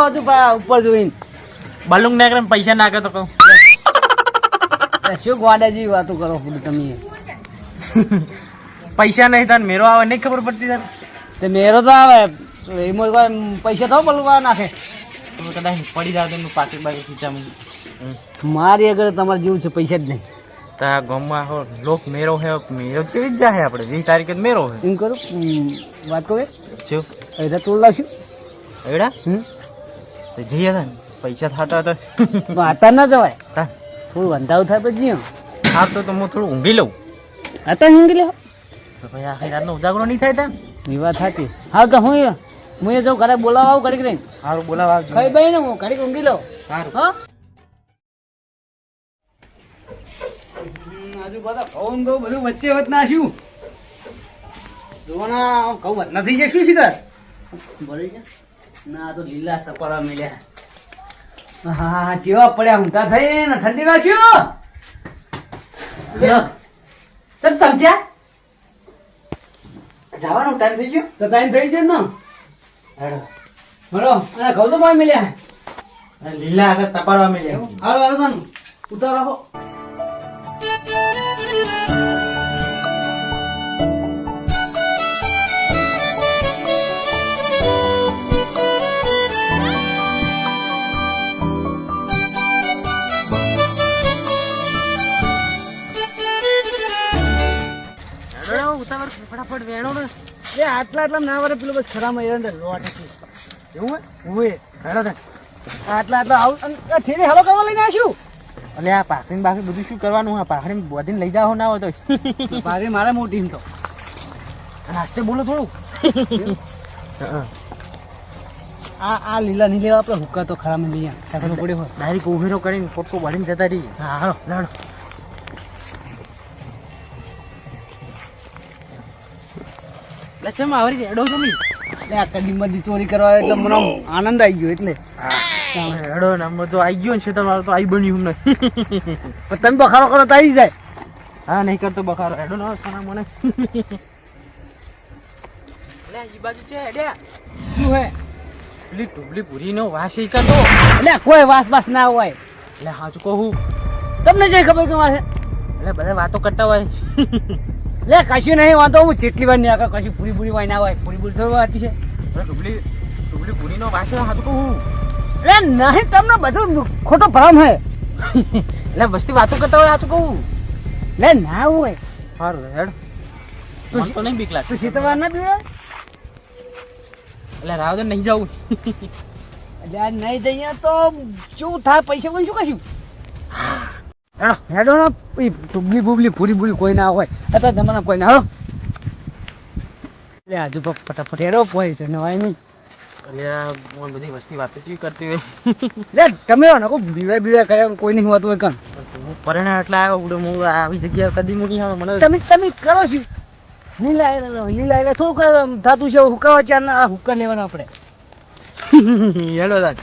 હતું ઉપર જોઈને બલુંગ નાખે પૈસા નાખે તો કહું શું ગોડા જેવી વાતો કરો તમે પૈસા નહીં થાય મેરો આવે નહીં ખબર પડતી તાર તે મેરો તો આવે એમાં કોઈ પૈસા તો બલવા નાખે તો કદાચ પડી જાવ તો પાકી બાકી ખીચામાં મારી અગર તમારે જેવું છે પૈસા જ નહીં તા ગામમાં હો લોક મેરો હે મેરો કેવી જ જાય આપણે 20 તારીખે મેરો હે એમ કરું વાત કહું જો એડા તોડ લાવશું એડા તો જઈએ ને પૈસા થતા હતા આતા ના જવાય તા થોડું વંધાવ થાય પછી હા તો હું થોડું ઊંઘી લઉં આતા ઊંઘી લે તો ભાઈ આખી રાતનો ઉજાગરો નહીં થાય તા એ વાત સાચી હા તો હું જાઉં ઘરે બોલાવા આવું ઘડીક રહીને સારું બોલાવા આવજો ખાઈ ભાઈ ને હું ઘડીક ઊંઘી લઉં સારું હા આજુ બધા ઘઉં બહુ બધું વચ્ચે વચ નાખ્યું જોવાના ઘઉં વચ નથી જાય શું શીખર ભરી ગયા ના તો લીલા ટપાડા મેલ્યા હા જેવા પડ્યા ઊંધા થઈ ને ઠંડી રાખ્યું ચલ તમચ્યા જવાનો ટાઈમ થઈ ગયો તો ટાઈમ થઈ ગયો ને હેડો બરો અને ઘઉં તો ભાઈ મેલ્યા લીલા આગળ તપાડવા મળ્યા હાલો હાલો તને ઉતારો રાખો ફટાફટ વેણો ને એ આટલા ના વરે પેલો બસ ખરામાં એરંડર લોટ હતી એવું હોય હેડો તને આટલા આવું થેલી હલો કરવા લઈને આવ્યું અલે આ પાખડી બાકી બધું શું કરવાનું આ પાખડી બધીને લઈ જાઓ ના હોય તો મારે મારે મોટી તો નાસ્તે બોલો થોડું આ લીલા નહીં લેવા આપણે હુક્કા તો ખરામાં લઈ આવ્યા પડ્યો હોય ડાયરેક્ટ ઉભેરો કરીને પોટકો ભરીને જતા રહી હા હાલો લડો લચ્છામાં આવરી હેડો તમે આ કડીમાંથી ચોરી કરવા એટલે મને આનંદ આવી ગયો એટલે હેડો નંબર તો આવી ગયો ને છે તમારો તો આવી બન્યું નહીં પણ તમે બખારો કરો તો આવી જાય હા નહીં કરતો બખારો હેડો ના ખાના મને એ બાજુ છે હેડ્યા શું હે પેલી ટુબલી પૂરી નો વાસ ઈ કરતો એટલે કોઈ વાસ બાસ ના હોય એટલે હાચું કહું તમને જે ખબર કે વાસે એટલે બધા વાતો કરતા હોય લે કશું નહીં વાંધો હું જેટલી વાર નહીં આગળ કશું પૂરી પૂરી વાય ના હોય પૂરી પૂરી થવા હતી છે ટુબલી પૂરી નો વાસ હાચું કહું એટલે નહીં તમને બધું ખોટો ભ્રમ હે એટલે વસ્તી વાતો કરતા હોય હાચું કહું લે ના હોય સારું હેડ તું તો નહીં બીક લાગે તું સીતવાર ના પીવે એટલે રાવ દે નહીં જાવું એટલે આ નહીં જઈએ તો શું થાય પૈસા કોઈ શું કશું હેડો ને ટુબલી બુબલી પૂરી પૂરી કોઈ ના હોય અત્યારે જમાના કોઈ ના હાલો એટલે આજુ ફટાફટ હેડો કોઈ છે નવાય નહીં એટલે બધી વસ્તી વાતો ચી કરતી હોય લે તમે નકો બીવા કર્યા કોઈ નહીં હોતું હોય કણ પરણા એટલે આવ્યો હું આવી જગ્યા કદી મૂકી આવે મને તમે કરો છો નીલા થોડુંક થતું છે હુકાવા ચાર ના હુક્કા લેવાના આપણે હેડો દાદ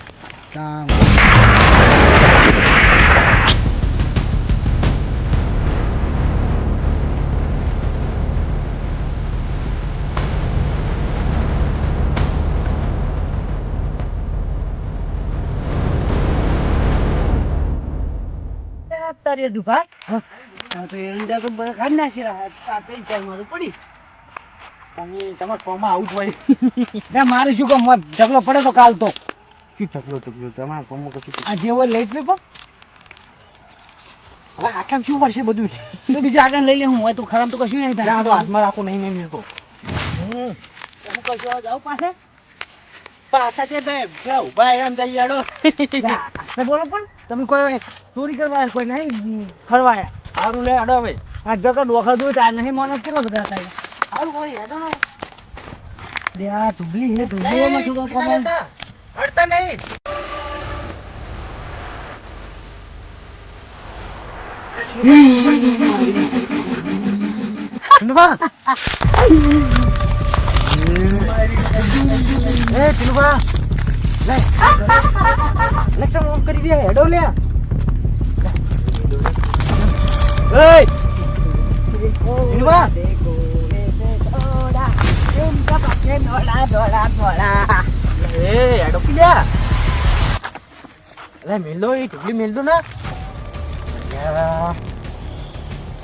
તારી દુભા તો એરંડા તો બધા કાઢી નાખી રહ્યા ત્રણ ચાર મારું પડી તમારા કોમાં આવું જ હોય ના મારે શું કામ ઢગલો પડે તો કાલ તો શું ઢગલો તમારા કોમાં કશું આ જેવો લઈ જ પણ હવે આટલા શું વર્ષે બધું તો બીજા આગળ લઈ લે હું હોય તો ખરાબ તો કશું નહીં થાય તો હાથમાં રાખો નહીં મેં મેળકો હું કશું જાઉં પાસે પાછા છે ઉભા એમ જઈ યાડો બોલો પણ તમે કોઈ ચોરી કરવા કોઈ નહીં ફરવાયા સારું લે હેડો હવે આ જતો ડોખા દૂધ આ નહીં માણસ કેટલો બધા થાય સારું હોય હેડો લે આ ટુબલી હે ટુબલીમાં શું કમાલ હડતા નહીં તિલુભા લે લેક્ચર ઓફ કરી દે હેડો લે એય તિલુભા એ હેડો કી લે અરે મેલ દો એ ટુકડી મેલ દો ના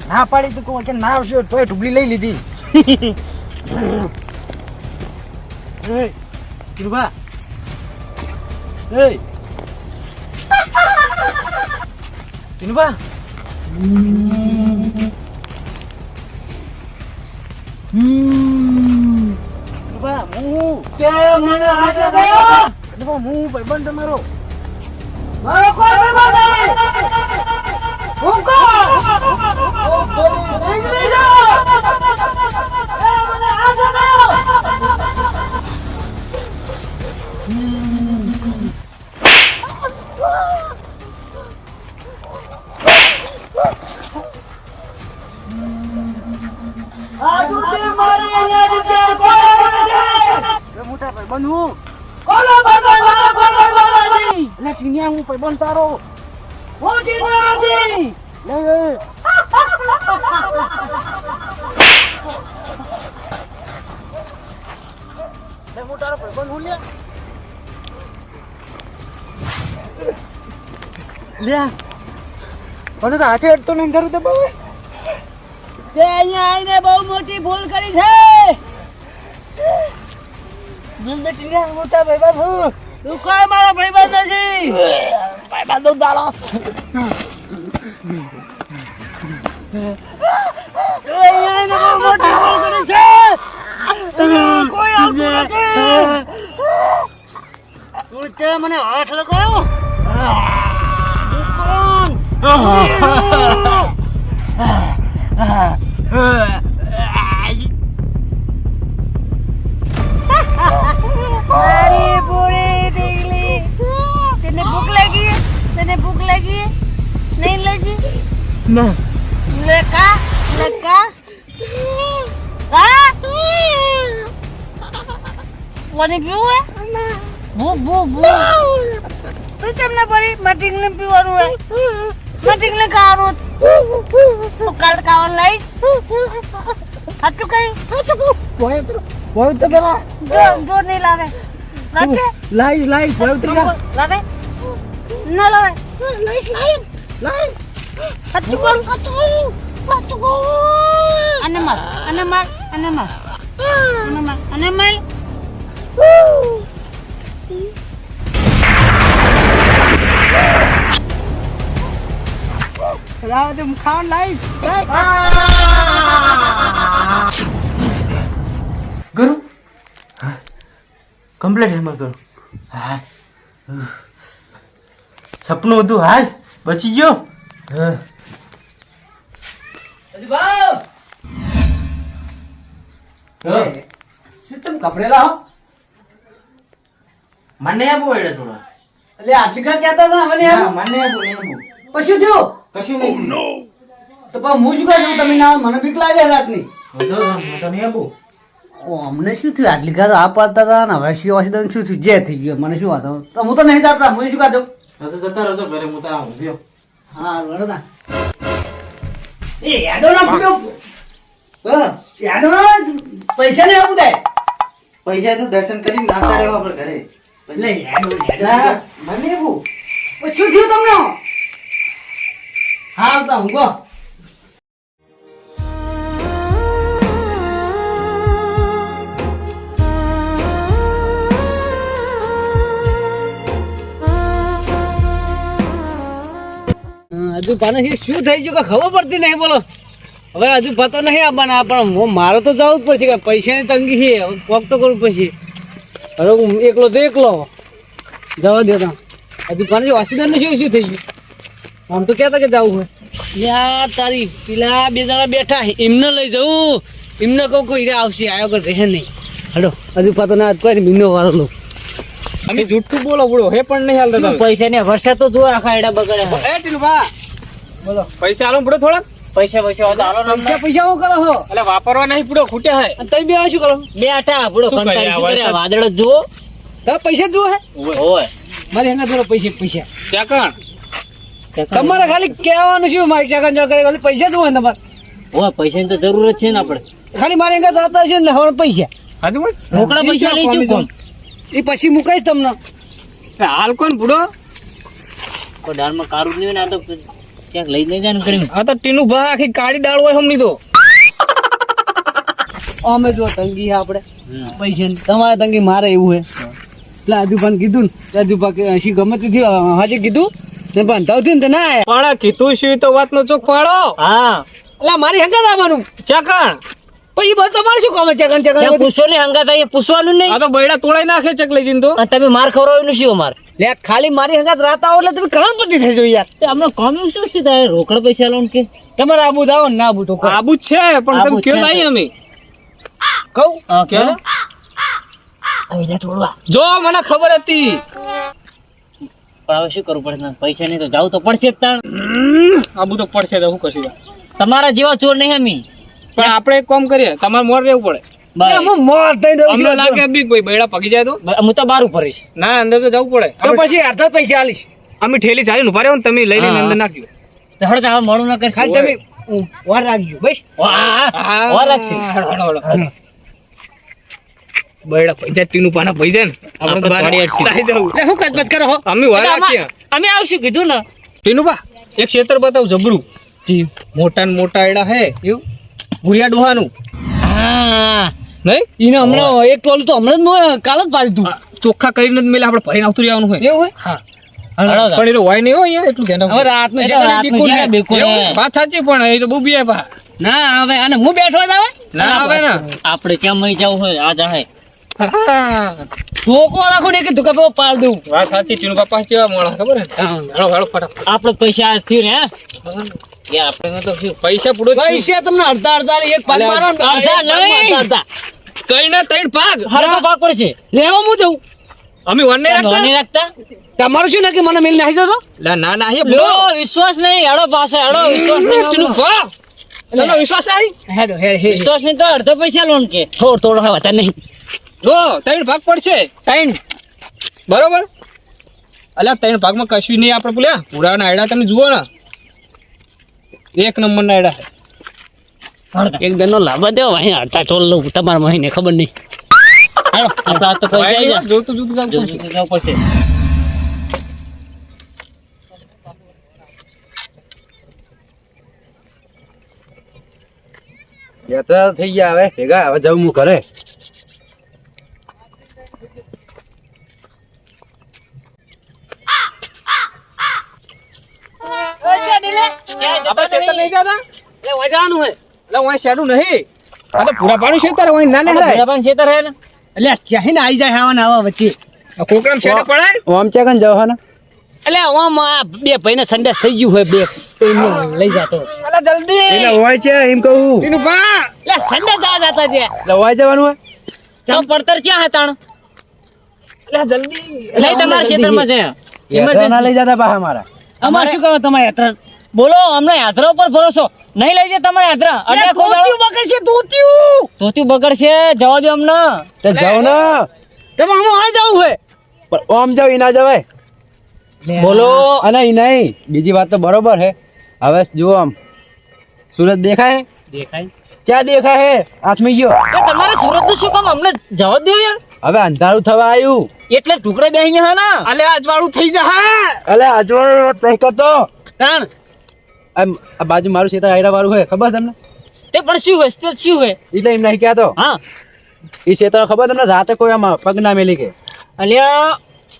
ના પાડી તો કહું કે ના આવશે તોય ટુકડી લઈ લીધી કિરુબા એ કિરુબા કિરુબા હું કે મને હાથ લગાયો કિરુબા હું ભાઈબંધ તમારો મારો કોઈ ભાઈબંધ નહીં હું કોણ ઓ બોલી નહીં જાઓ એ મને હાથ લગાયો આજુથી મારી અહીંયા કોણ મોટા ભાઈબંધ હું કોનો ભાઈબંધ મારો કોઈ ભાઈબંધ નહીં એટલે ટીનિયા હું ભાઈબંધ તારો હું જીના નથી લે મોટા ભાઈબંધ હું લે મને તો હાથે અડતો નહીં કરું તો બહુ તે અહીંયા આવીને બહુ મોટી ભૂલ કરી છે દિલ દે ટીનિયા મોટા ભાઈબંધ હું તું કોઈ મારો ભાઈબંધ નથી ભાઈબંધ દાડો તે અહીંયા આવીને બહુ મોટી ભૂલ કરી છે કોઈ આવતું નથી તું તે મને હાથ લગાવ્યો તું કોણ મારી પૂરી ઢીકલી તને ભૂખ લાગી નહીં લાગી ના લકા પાણી પીવું હે ભૂ તું કેમ ના પડી મટીંગને પીવાનું હે મટીંગને ખાવાનું તું કાલ ખાવાનું લઈ હાચું કઈ પવિત્ર પેલા જો નહીં લાવે લાગે લાઈ પવિત્ર લાવે ના લાવે લાઈ હાચું બોલ અને માર લાવ દે ખાવાનું લાઈ ગરુ કમ્પ્લીટ હેમર કરું હા સપનું હતું હાલ બચી ગયો હા અજી ભાવ શું તમે કપડે લાવો મને આપો એડે થોડા એટલે આટલી કા કહેતા હતા મને મને આપો ને આપો પછી થયું કશું નહીં તો પણ હું શું કહું તમે ના મને બીક લાગે રાતની તો નહીં આપો ઓ અમને શું થયું આટલી કા આ પાડતા હતા ને હવે શું વાસી શું થયું જે થઈ ગયું મને શું વાતો તો હું તો નહીં જાતા મને શું કાઢો હશે જતા રહો તો ઘરે હું તો આવું ગયો હા વડોદા એ યાદો ના પૂછો યાદો પૈસા નહીં આપું દે પૈસા તો દર્શન કરીને આવતા રહેવા આપણે ઘરે એટલે યાદો મને આપું શું થયું તમને હા આવતા હું કહો હજુ પાને શું થઈ ગયું કે ખબર પડતી નહીં બોલો હવે હજુ પતો નહીં આવવાના પણ મારે તો જવું જ પડશે કે પૈસાની તંગી છે કોક તો કરવું પડશે હવે હું એકલો તો એકલો જવા દેતા હજુ પાને ઓક્સિજનનું શું થઈ ગયું આમ તો કહેતા કે જવું હોય યા તારી પેલા બે જણા બેઠા એમને લઈ જવું એમને કહું કોઈ આવશે આવ્યો કર રહે નહીં હડો હજુ પતો ના કોઈ મીનો વાળો લો અમે જૂઠું બોલો બોલો હે પણ નહીં હાલતા પૈસા ને વરસાદ તો જો આખા એડા બગડે એ ટીલુબા બોલો પૈસા આલો પડો થોડા પૈસા હું કરો હો એટલે વાપરવા નહીં પડો ખૂટે હે અને તમે બે શું કરો બે આટા આપણો શું કરીએ આ વરસાદ? વાદળ જુઓ તો પૈસા જુઓ હે ઓય મારે એના ધરો પૈસા ચાકણ તમારે ખાલી કહેવાનું શું મારી ચાકન ચાકન ખાલી પૈસા જુઓ ને તમારે ઓય પૈસાની તો જરૂર જ છે ને આપણે ખાલી મારે એના જાતા છે ને હવે પૈસા હાજુ બોલ રોકડા પૈસા લઈ ચૂક એ પછી મુકાઈશ તમને હાલ કોણ બુડો કોઈ દાળમાં કારું જ નહીં હોય ને, આ તો ક્યાંક લઈ નહીં જાય ને કર્યું. આ તો ટીનું ભા આખી કાળી દાળ હોય હમની તો. અમે જો તંગી છે આપણે પૈસા તમારે તંગી મારે એવું હે એટલે આજુભાઈ કીધું ને આજુભાઈ હસી ગમે તે હાજી કીધું ને પણ ધવતી ને તો ના આયા. પણ કીધું શું તો વાતનો ચોક પાડો. હા એટલે મારી હંગાત આવવાનું ચકણ પછી બધું તમારે શું કામ ચકન ત્યાં ચકન પૂછો ને હંગાત આવીએ, પૂછવાનું નહીં. આ તો બૈડા તોડાઈ નાખે ચકલી જીન તો. અને તમે માર ખવડાવ્યું શું અમારે? લે ખાલી મારી હંગાત રાત આવો એટલે તમે કરોડપતિ થઈ જાવ યાર. તે હમણાં કોમ્યું શું છે તારે? રોકડ પૈસા લો ને કે તમારે આબુ દાવો ને ના આબુ તો કહો. આબુ જ છે પણ આબુ તમે જ કયો છે. નહીં અમે કહું હા, કયો ને? આવીને છોડવા. જો મને ખબર હતી. પણ હવે શું કરવું પડે ને? પૈસા નહીં તો જાવું તો પડશે જ તાણ. આબુ તો પડશે તો શું કરશું. તમારા જેવા ચોર નહીં અમે. પણ આપણે એક કામ કરીએ, તમારે મોર રહેવું પડે. બસ. હું મોત દઈ દઉં અમને છું. લાગે બી કોઈ બૈડા પગી જાય તો હું તો બાર ઉપર રહીશ. ના અંદર તો જવું પડે. તો પછી અડધા પૈસા આલીશ. અમે ઠેલી ચાલીને ઉભા રહ્યો ને તમે લઈ લઈને હા. અંદર નાખ્યું. તો હળો તો હવે મોડું ના કરશો. ખાલી તમે વાર રાખજો બસ. વાહ, વાર લાગશે. બૈડા પૈસા ટીનું પાના પૈ જાય ને આપણે બહાર તોડી અડશું. લાવી દેવું. એટલે હું કચમચ કરો હો. અમે વાર રાખીએ. અમે આવશું કીધું ને. ટીનું બા એક ક્ષેત્ર બતાવ જબરું મોટા ને મોટા એડા હે એવું ભૂરિયા ડોહાનું હા નહીં ઈને હમણાં એક ટોલું તો હમણાં જ મેં કાલ જ પાડી તું. ચોખ્ખા કરીને જ મેલે આપણે ભરીને આવતું રહેવાનું હોય એવું હોય હા હળો તો. પણ એ તો હોય નહીં હોય અહીંયા એટલું ધ્યાન હવે રાખવું. રાતનું એ છે તો ને રાતનું બિલકુલ છે, હે. બિલકુલ એવું? હે. વાત સાચી પણ એ તો બહુ બીએ પા ના હવે અને હું બેઠો જ આવે ના આવે ને આપણે ક્યાં મળી જવું હોય આ જાહે. હા. ધોકો રાખો ને કે ધોકા પે પાડ દઉં. વાત સાચી ટીનું બાપા કેવા મોળા ખબર હે હેળો હેળો ફટાફટ આપણે પૈસા થયું ને હે યાર આપણે તો શું પૈસા પૂડો જ છે. પૈસા તમને અડધા અડધા એક ભાગ અલ્યા, મારો ને અડધા એક ભાગમાં નહીં. અડધા. ત્રણ ના ત્રણ ભાગ હરખો ભાગ પડશે. લેવા હું જઉં અમે વન નહીં નોની રાખતા રાખતા તમારું શું નક્કી મને મેલ નાખી દો લા, ના ના અહીંયા લો બોલો વિશ્વાસ નહીં હેડો પાસે હેડો વિશ્વાસ ટીનું નહીં. ભા તમને વિશ્વાસ નહીં હેડો હે હે વિશ્વાસ નહીં તો અડધો પૈસા લો ને કે થોડ થોડો હવે હતા નહીં જો ત્રણ ભાગ પડશે ત્રણ બરોબર અલ્યા ત્રણ ભાગમાં કશું નહીં આપણે બોલ્યા પુરાના આયડા તમે જુઓ ને એક નંબરના આયડા છે. એક દનો લાભ દેવો અહીં અડધા ચોલ લઉં તમારા મહિને ખબર નહીં હેડો આપણે આ તો પૈસા આવી જાય. જોતું જોતું જવું પડશે. જોતું જવું પડશે. યાત્રા થઈ ગયા હવે ભેગા હવે જવું હું ઘરે આપણે શેતર નહીં જતા એ વજાનું હે એટલે હું શેરું નહીં આ તો પૂરા પાણી શેતર હોય ના આ તો નહીં ભેડાભાઈ શેતર હે ને. એટલે ચાહીને આવી જાય આવા ને આવા વચ્ચે કોકરામ શેડે પડાય ઓમ ચાકન જાવ હા ને એટલે આમ આ બે ભાઈને સંદેશ થઈ ગયું હોય બે તો એમને લઈ જાતો અલા જલ્દી એટલે હોય છે એમ કહું ટીનું ભા એટલે સંદેશ જવા જતા ત્યાં એટલે હોય જવાનું હોય તો પડતર ક્યાં હે તાણ? અલા જલ્દી લઈ તમારા ક્ષેત્રમાં છે. યાત્રા ના લઈ જતા પાછા મારા અમારે શું કરો તમારે યાત્રા બોલો અમને યાત્રા ઉપર ભરોસો નહીં લઈ જાય તમારે યાત્રા અડ્યા ધોતિયું બગડશે ધોતિયું ધોતી બગડશે જવા દો અમને. તો જાવ ને તમે આમ આ જવું હોય પણ ઓમ જાવ ઈ ના જવાય બોલો અને ઈ નહીં બીજી વાત તો બરોબર હે હવે જુઓ આમ સુરત દેખાય દેખાય ક્યાં દેખાય હે આથમી ગયો તો તમારે સુરત નું શું કામ અમને જવા દો યાર હવે અંધારું થવા આવ્યું એટલે ટુકડે બેસી ગયા હા ના અલે અજવાળું થઈ જા અલે અજવાળો નહીં કરતો તાણ આમ આ બાજુ મારું ક્ષેત્ર આયરા વાળું હોય ખબર તમને તે પણ શું હોય તે શું હોય એટલે એમ નહીં કહેતો હા એ ક્ષેત્ર ખબર તમને રાતે કોઈ આમ પગ ના મેલી કે અલ્યા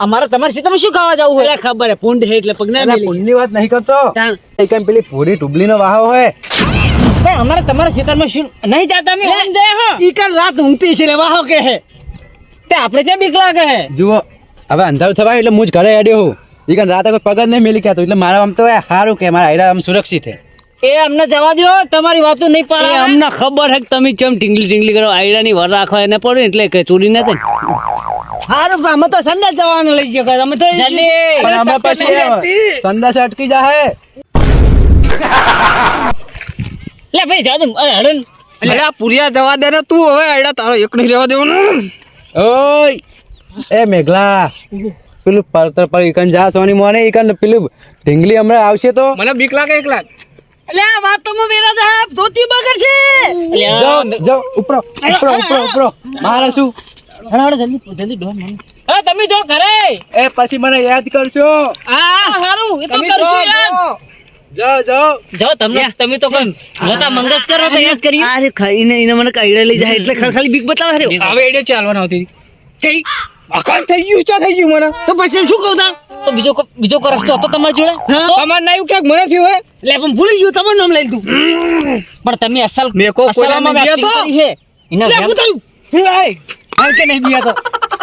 અમારે તમારા ક્ષેત્રમાં શું ખાવા જવું હોય એટલે ખબર હે પુંડ હે એટલે પગના અલા, મેલી પુણ્યની વાત નહીં કરતો તાણ એ કેમ પેલી પૂરી ટુબલીનો વાહો હોય પણ અમારે તમારા ક્ષેત્રમાં શું નહીં જાતા અમે ઓમ જાય હા ઈ કાલ રાત ઊંઘતી છે ને વાહો કે હે તે આપણે ત્યાં બીક લાગે હે જુઓ હવે અંધારું થવા આવ્યું એટલે હું જ ઘરે હેડ્યો હું એ કાન રાતે કોઈ પગ જ નહીં મેલી કહેતો એટલે મારા આમ તો સારું કે મારા આયરા આમ સુરક્ષિત છે એ અમને જવા દો તમારી વાતો નહીં એ પાડે અમને ખબર હે કે તમે ચમ ટીંગલી ટીંગલી કરો આયડાની વર રાખવા એને પડે એટલે કે ચોરી ના થાય હારું પણ અમે તો સંદેશ જવાનું લઈ જઈએ અમે તો જલ્દી. પણ અમે પછી સંદાસ અટકી જાહે લે ભાઈ જાદુ અરે હડન અલે આ પુરિયા જવા દે ને તું હવે આયડા તારો એક નહીં રહેવા દેવાનો ઓય એ મેઘલા પેલું પરતર પર ઈકન જા સોની મોને ઈકન પેલું ઢીંગલી હમણાં આવશે તો મને બીક લાગે એક લાખ એટલે આ વાત તો માં વેરા સાહેબ ધોતી બગડ છે જાઓ જાઓ ઉપરો ઉપરો ઉપરો ઉપરો મારે શું હડ જલ્દી જલ્દી ડોન મને હા તમે જો ઘરે એ પછી મને યાદ કરશો. સારું એ તો તમે કરશું જો, યાર જાઓ જાઓ. જો તમે તો કોણ મોટા મંગસ કરો તો યાદ કરીએ અરે ખાઈને એને મને કાઢી લઈ જાય એટલે ખાલી બીક બતાવે છે. હવે એડે ચાલવાના આવતી ચઈ અકાલ થઈ ગયું ચા થઈ ગયું મને તો પછી શું કહું તા તો બીજો કોઈ રસ્તો હતો તમારી જોડે તમાર ના એવું ક્યાંક મને થયું હે એટલે પણ ભૂલી ગયું તમારું નામ લઈ તું પણ તમે અસલ મેકો કોઈના અસલમાં નહીં acting ગયા તો? કરી છે. એના લે વેમ- હું થયું લાય હાલ કે નહીં બિયા તો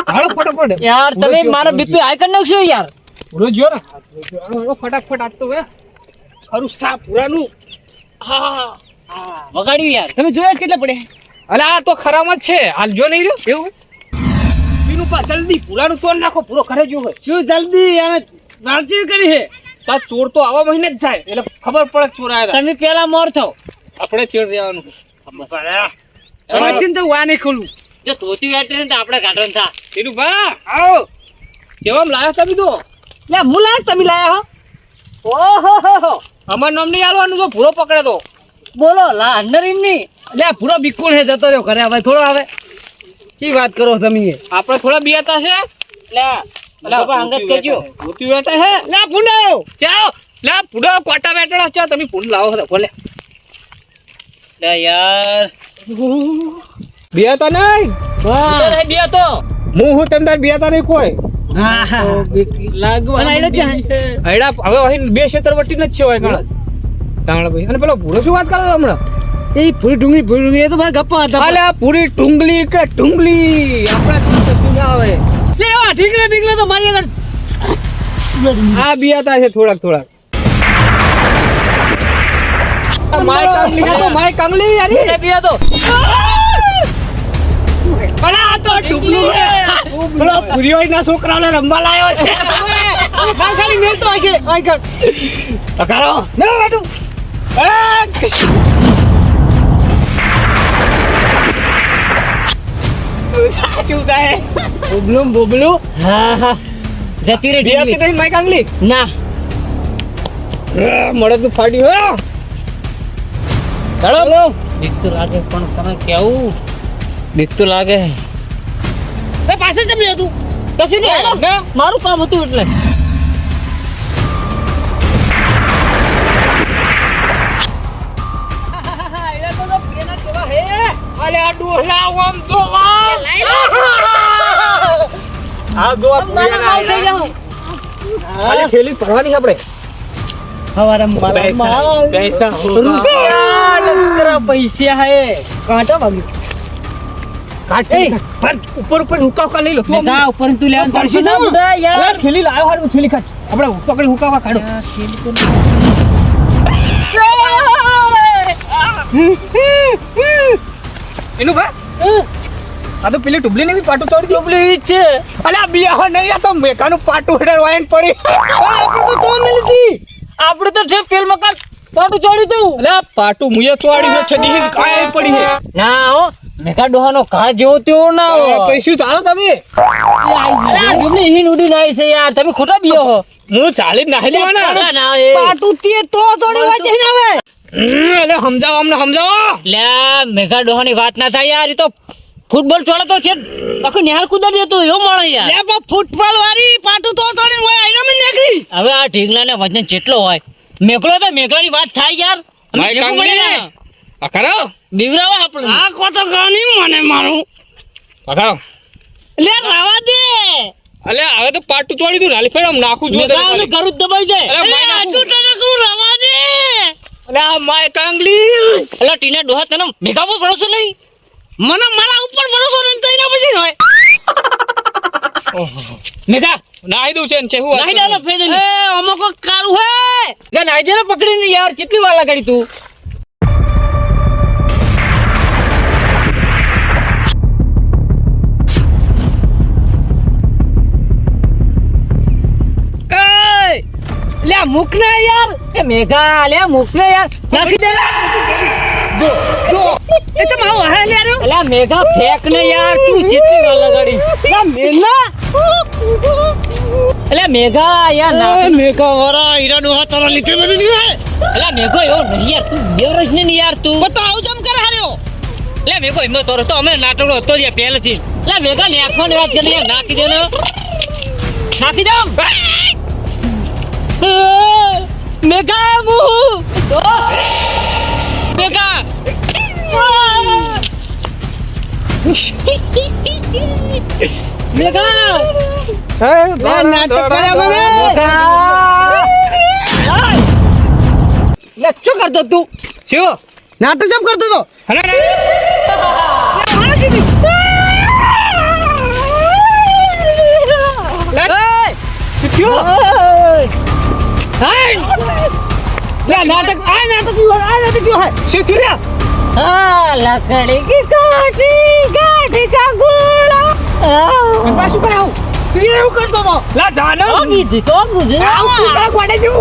હાલો ફટાફટ યાર તમે મારા બીપી હાઈ કરી નાખશો યાર પૂરો જો ને હાલો ફટાફટ આટતો હે ખરું સા પૂરાનું વગાડ્યું યાર તમે જોયા કેટલા પડ્યા અલા આ તો ખરામાં જ છે હાલ જો નહીં રહ્યો એવું પીનું પા જલ્દી પૂરાનું તોડ નાખો પૂરો કરે જો હોય શું જલ્દી યાર નારચી કરી છે તા ચોર તો આવા મહિને જ જાય એટલે ખબર પડે કે ચોર આયા તમે પેલા મોર થો આપણે ચેડ રહેવાનું સમજથી તો વા નહીં ખોલું જો ધોતી વેટે ને તો આપણે કાઢવાનું થા પીનું બા આવો કેવામ લાયા તમે તો લે મુલા તમે લાયા હો ઓહો અમાર નામ નહીં આલવાનું જો પૂરો પકડે તો બોલો લા અંદર એમની લે પૂરો બિલકુલ હે જતો રહ્યો ઘરે હવે થોડો આવે શી વાત કરો તમે આપણે થોડા બિયાતા છે લે બાબા અંગત કરજો ધોતી બેઠા હે લે ફૂંડો ચાઓ લા પૂડો કોટા બેઠા છે તમે પૂડ લાવો બોલે લે યાર બિયાતા નહીં ઉતર હે બિયા તો હું તમદાર બિયાતા નહીં કોઈ હા હા લાગવા અને આઈને ક્યાં? હૈડા હવે અહીં બે ક્ષેત્ર વટી ન જ છે હોય કાળ તાંગડા ભાઈ અને પેલો પૂરો શું વાત કરો છો હમણાં એ પૂરી ડુંગળી એ તો ભાઈ ગપ્પા હતા અલે આ પૂરી ટુંગલી કે ટુંગલી આપણા જેવું શબ્દ ના આવે લે એવા ઢીકલે તો મારી આગળ આ બિયાતા છે થોડાક માય કાંગલી છે તો માય કાંગલી યારી લે બિયા તો અલા આ તો ટુકલું છે પેલો પુરીઓના છોકરાઓને રમવા લાયો છે ખાલી મેલતો હશે આગળ તકારો લે બાટુ બોબલું હા હા જતી રે બિયાતી ઢીંગલી નહીં માય કાંગલી ના મળે તું ફાડ્યું હે ચાલો બીક તો લાગે પણ તમે કેવું બીક તો લાગે તે પાસે જમી હતું કશું નહીં હાલો. મારું કામ હતું એટલે અલે આ ડોહલા આમ તો આ દો અલે ખેલી પડવાની આપણે હવારે પૈસા પૈસા હે કાંટા વાગ્યું કાટે ઉપર હુકા લઈ લો તું મેઘા ઉપર તું લેવાનું ચાલશે ના બુડા યાર ખેલી લાયો હારું ખેલી કાટ આપણે પકડી હુકાવા કાઢો એનું બા આ તો પેલી ટુબલી ને બી પાટું તોડી ચોપલી છે અલે આ બિયા નહીં આ તો મેકાનું પાટું હેડર વાયન પડી આપણે તો મિલતી આપણે તો જે પેલ મકાન પાટું ચોડી તું અલે આ પાટું મુયે તોડી છે ડીહી કાય પડી છે ના હો મેઘા ડોહાનો કા જેવો તેવો ના હો પૈસું તારો તમે અરે આ જુબલી હીન ઉડી નાઈ છે યાર તમે ખોટા બીયો હો હું ચાલી નાહી લેવાના ના ના એ પાટું તે તો થોડી વાર જઈને આવે અલે સમજાવો અમને સમજાવો લે મેઘા ડોહાની વાત ના થાય યાર એ તો ફૂટબોલ છોડે તો છે આખું નિહાર કુદર જતો એવો મળે યાર લે પણ ફૂટબોલ વાળી પાટું તો થોડી હોય આઈના મે નાખી હવે આ ઢીંગલાને વજન કેટલો હોય મેઘલો તો મેઘલાની વાત થાય યાર અમે માય ભેગું કાંગલી મળીને આ કરો બીવરાવા આપણે આ કો તો ગાની મને મારું આ કરો લે રવા દે અલે હવે તો પાટું તોડી દઉં હાલી ફેર આમ નાખું જો મેઘા અમે ઘર જ દબાઈ જાય અરે માય નાખું. તું તને કહું રવા દે અલે આ માય કાંગલી અલા ટીના ડોહા તને મેઘા પર ભરોસો નહીં મને મારા ઉપર ભરોસો નહીં તો એના પછી હોય મેઘા નાહી દઉં છે ને છે હું નાહી દે ને ફેર એ અમુક કાળું હે ના નાહી દે ને પકડીને યાર કેટલી વાર લગાડી તું લે મુક ને યાર એ મેઘા લે મૂકને યાર નાખી દે જો જો એ તો માવો હે લે રો અલા મેઘા ફેંક ને યાર તું જેટલી વાર લગાડી લે મેલા અલા મેઘા યાર ના મેકા વાળા હીરા ડોહા તારા લીધે મને નહીં હે અલા મેઘો એવો નહીં યાર તું બેવરસ ને નહીં યાર તું બતા આવ જમ કરે હાર્યો લે મેકો હિંમત તોરો તો અમે નાટકડો હતો જ પહેલેથી. લે મેકા નાખવાની વાત કરી યાર, નાખી દે ને. નાખી દો. મેકા બુ. મેકા. મેકા. નાટક કર્યા મને લે શું કરતો તું? શું નાટક કેમ કરતો તો? હલે નાટક ક્યું હે? શું થયું લ્યા? लकड़ी की काठी काठी का घोड़ा આ શું કરે આવું? તું એવું કરતો તો? લા જાનો तो मुझे આવું કૂતરા ગોડે છું.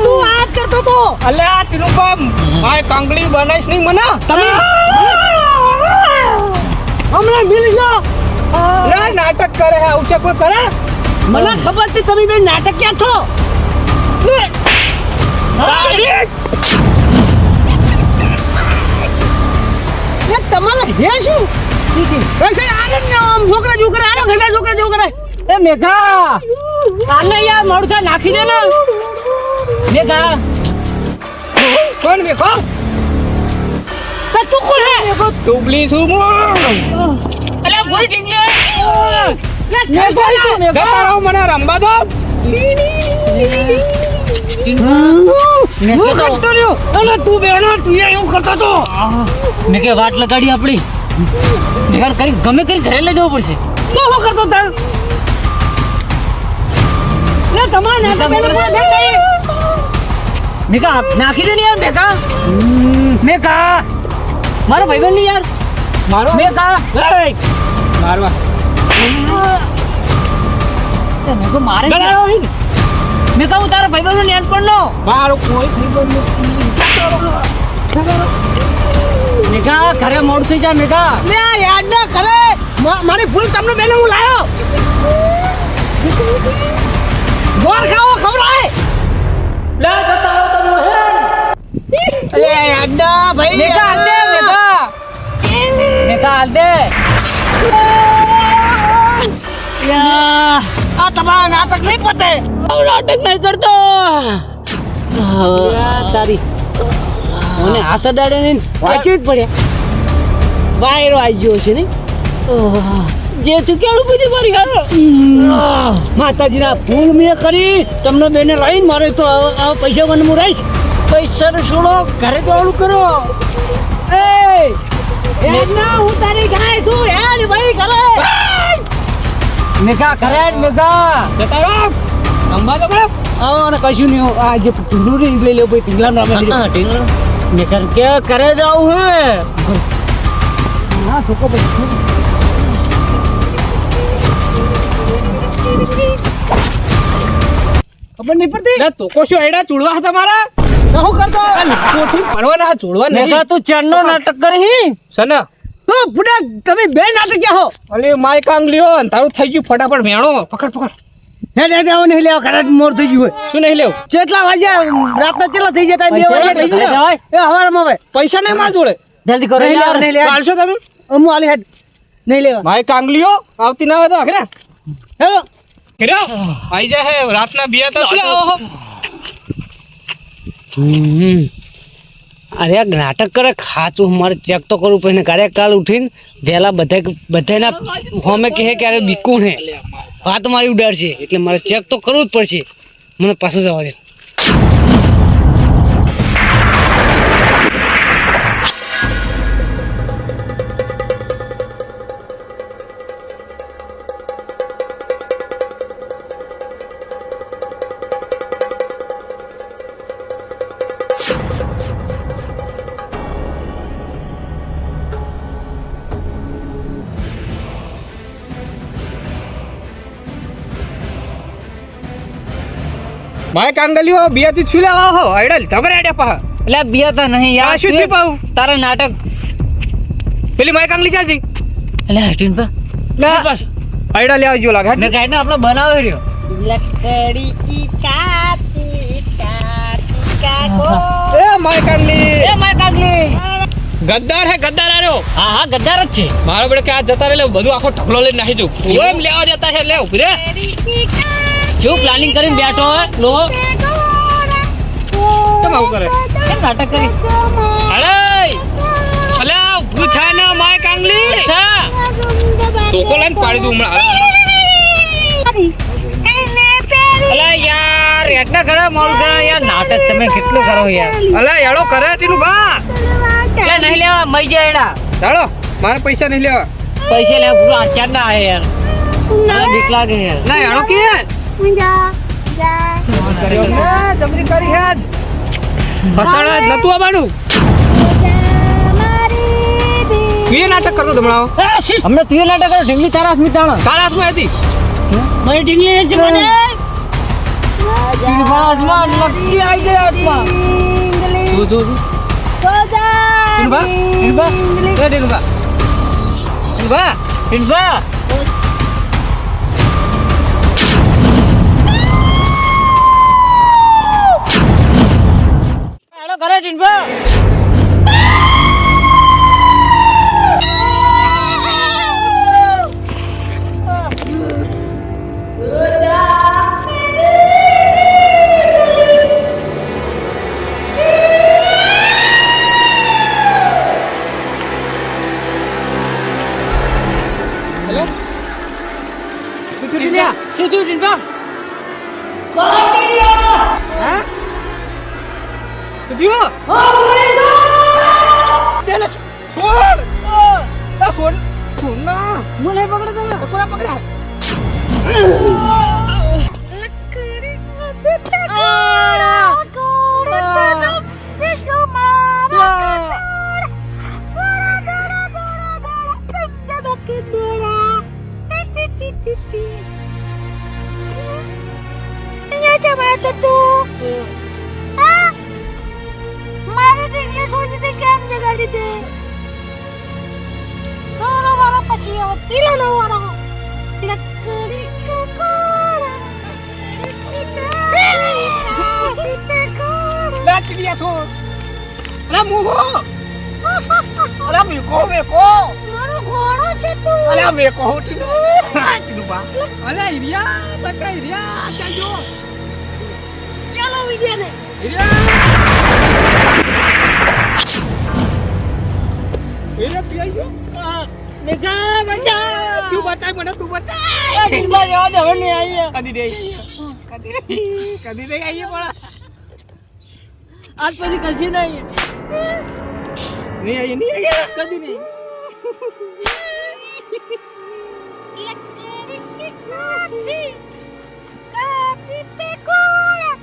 તું આ કરતો તો? અલે આ તીનું કામ માય કાંગળી બનાઈશ નહીં મને તમે હમણાં મિલ ગયો. લે નાટક કરે હે આવું છે કોઈ કરે? મને ખબર હતી તમે બે નાટક ક્યાં છો. એ તમારા હે શું? કઈ આનંદ ને આમ છોકરા છોકરા આરો ઘણા છોકરા છોકરા એ મેઘા આને યાર મોડું થાય નાખી દે ને મેઘા. કોણ બેકો તું કોણ હે? ટુબલી છું હું. અલે પૂરી ટીંગ જતા રહો મને રમવા દો. કરતો રહ્યો. અલે તું બેનો તું એવું કરતો તો. મેં કે વાટ લગાડી આપણી મેઘા કરી ગમે કરી ઘરે લઈ જવું પડશે. તો હું કરતો તાર? લે તમારા નાટક એને કોણ દેખાય? મેઘા નાખી દે ને યાર મેઘા. મેઘા મારો ભાઈબંધ ની યાર મારો મેઘા. મારવા મેઘો મારે ગળાયો હે ને? મેઘા હું તારા ભાઈબંધ નો યાદ પણ નો મારો કોઈ ખબર મેઘા ઘરે મોડું થઈ જાય મેઘા. લે આ યાદ ના કરે. મારી ભૂલ તમને બેને હું લાયો. ગોળ ખાઓ ખવડાય. લે જતા રહો તમે હેન. અલે યાદા ભાઈ મેઘા હાલ દે મેઘા. મેઘા હાલ દે. યા આ તમારા નાટક નહીં પતે. નાટક નહીં કરતો. તારી મને હાથ અડાડે ને વાંચ્યું જ પડે. વાયરો આવી ગયો છે ને. જે તું કેળું બધું મારી હારો. માતાજીના ભૂલ મેં કરી તમને બેને લઈને મારે તો આ પૈસા મને હું રહીશ. પૈસા ને છોડો ઘરે દોડું કરો. એ ના હું તારી ગાય છું હેડ ભાઈ ઘરે. મેઘા ઘરે આવ મેઘા. જતા રહો રમવા દો બરાબર. આવો ને કશું નહીં. આ જે ઢીંગલું ને લઈ લે ભાઈ ઢીંગલા નામે. મેં ઘર કે ઘરે જાવું હે. હા છોકો ભાઈ ખબર નહીં પડતી. લે તો કોશો એડા ચૂડવા હતા મારા. શું કરતો? કોથી પરવાના આ ચૂડવા નહીં. મેઘા તું ચણનો નાટક કરી. સના તો બુડા તમે બે નાટક ક્યાં હો? અલે માય કાંગલીઓ તારું થઈ ગયું ફટાફટ વેણો પકડ પકડ. હેડ હેડ આવો નહીં લેવા ઘરે મોર થઈ ગયું હોય. શું નહીં લેવું? કેટલા વાગ્યા રાતના કેટલા થઈ જતા? 2 વાગ્યા થઈ ઘરે ગયા. જવાય. એ હવારમાં ભાઈ પૈસા નહીં માર જોડે. જલ્દી કરો નહીં લેવા યાર. નહીં લેવા. પાડશો તમે? અમુ આલી હેડ નહીં લેવા. માય કાંગલીઓ આવતી ના હોય તો આખરે હેલો કર્યો આઈ જાય હે રાતના બિયા તો શું આવો હો? અરે નાટક કરે ખાચું મારે ચેક તો કરવું પડે ઘરે કાલ ઉઠીને વહેલા બધાના હોમે કહે કે અરે બીકું હે વાત મારી ઉડાડશે એટલે મારે ચેક તો કરવું જ પડશે. મને પાછું જવા દે. માય કાંગલીઓ બિયા થી છું લેવા હો આઈડલ તમારે આડ્યા પા. એટલે બિયાતા નહીં આ યાર. શું થયું પાઉં? તારા નાટક પેલી માય કાંગલી ચાલતી એટલે હટીન પા આઈડા લેવા જો લાગે મેં કાઢને આપણે બનાવી રહ્યો. लकड़ी की काटी काटी का એ માય કાંગલી એ માય કાગલી ગદ્દાર હે ગદ્દાર આર્યો હા હા ગદ્દાર જ છે. મારો બેટો કે આ જતા રે બધું આખો ઢગલો લઈને નાખી દઉં એમ લેવા જતા છે લે ઉભી રે જેવું પ્લાનિંગ કરીને બેઠો હોય લો તમે આવું કરે કેમ નાટક કરી અરે અલ્યા ઊભી થાય ને માય કાંગલી ટોકો લઈને પાડી દઉં હમણાં અલા યાર એટલા ઘરે મોડું કરે યાર નાટક તમે કેટલું કરો યાર અલ્યા યાડો કરે તીનું બા એટલે નહીં લેવા મઈ જાય એડા ચાલો મારે પૈસા નહીં લેવા પૈસે લેવા પૂરો આચાર ના આવે યાર મને બીક લાગે યાર ના યાડો કે જમરી કરી હેજ ફસાડા જ નતું આવવાનું તું નાટક કરતો હમણાં હમણાં તું નાટક કરો ઢીંગલી તારા સ્મિતાણો તારા હાથમાં હતી મને ઢીંગલી નથી મને હાથમાં લકી આવી ગઈ હાથમાં તું ટીનબા ટીનબા એ ટીનબા ટીનબા ઢીંગા આડો કરે ઢીંગા હેલો શું થયું ઢીંગા હા કુદીઓ તેને છોડ આ છોડ છોડ ના મને પકડે તમે પકડા પકડા મારે ઢીંગલી સોજી તે કેમ જગાડી દે દોરો વાળો પછી હવે પીલાનો વાળો લકડી કકોડા લાચડિયા છોડ અલા મોહો અલા મેકો મેકો મારો ઘોડો છે તું અલા મેકો હોટીનો ટીનું બા અલા ઇરિયા બચા ઇરિયા ચાલજો ચાલો વિજયને ઇરિયા પીઆઈ ગયો નિકા બચા શું બચાય મને તું બચાય ઢીંગા જવા દે હવે નહીં આવી કદી દે કદી દે આઈએ પણ આજ પછી કશી નહીં નહીં આઈએ કદી નહીં લકડી કાતી કાતી પે કોડા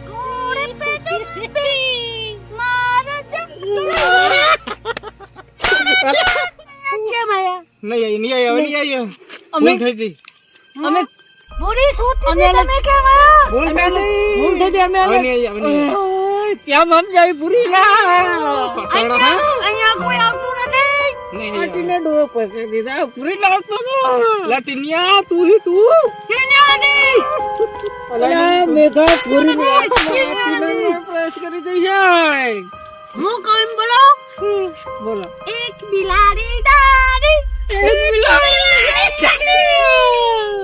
કોડે પે દુપી મારા જંગલા કેમ આયા નહીં આઈએ અમે- ભૂલ થઈ હતી અમે બુરી સૂતી અમે હતી તમે કેમ આયા ભૂલ થઈ હતી ભૂલ થઈ હતી અમે હવે નહીં આઈએ ત્યાં મમ જાવી પૂરી ના ફસાડો હા અહીંયા કોઈ આવતું નથી નહીં આટીને ડો પસે દીધા પૂરી લાવતો લટિનિયા તું હી તું અહીંયા નથી અલા મેઘા પૂરી નથી. પ્રવેશ કરી દઈ જાય હું કોણ બોલો બોલો એક બિલાડી દાડી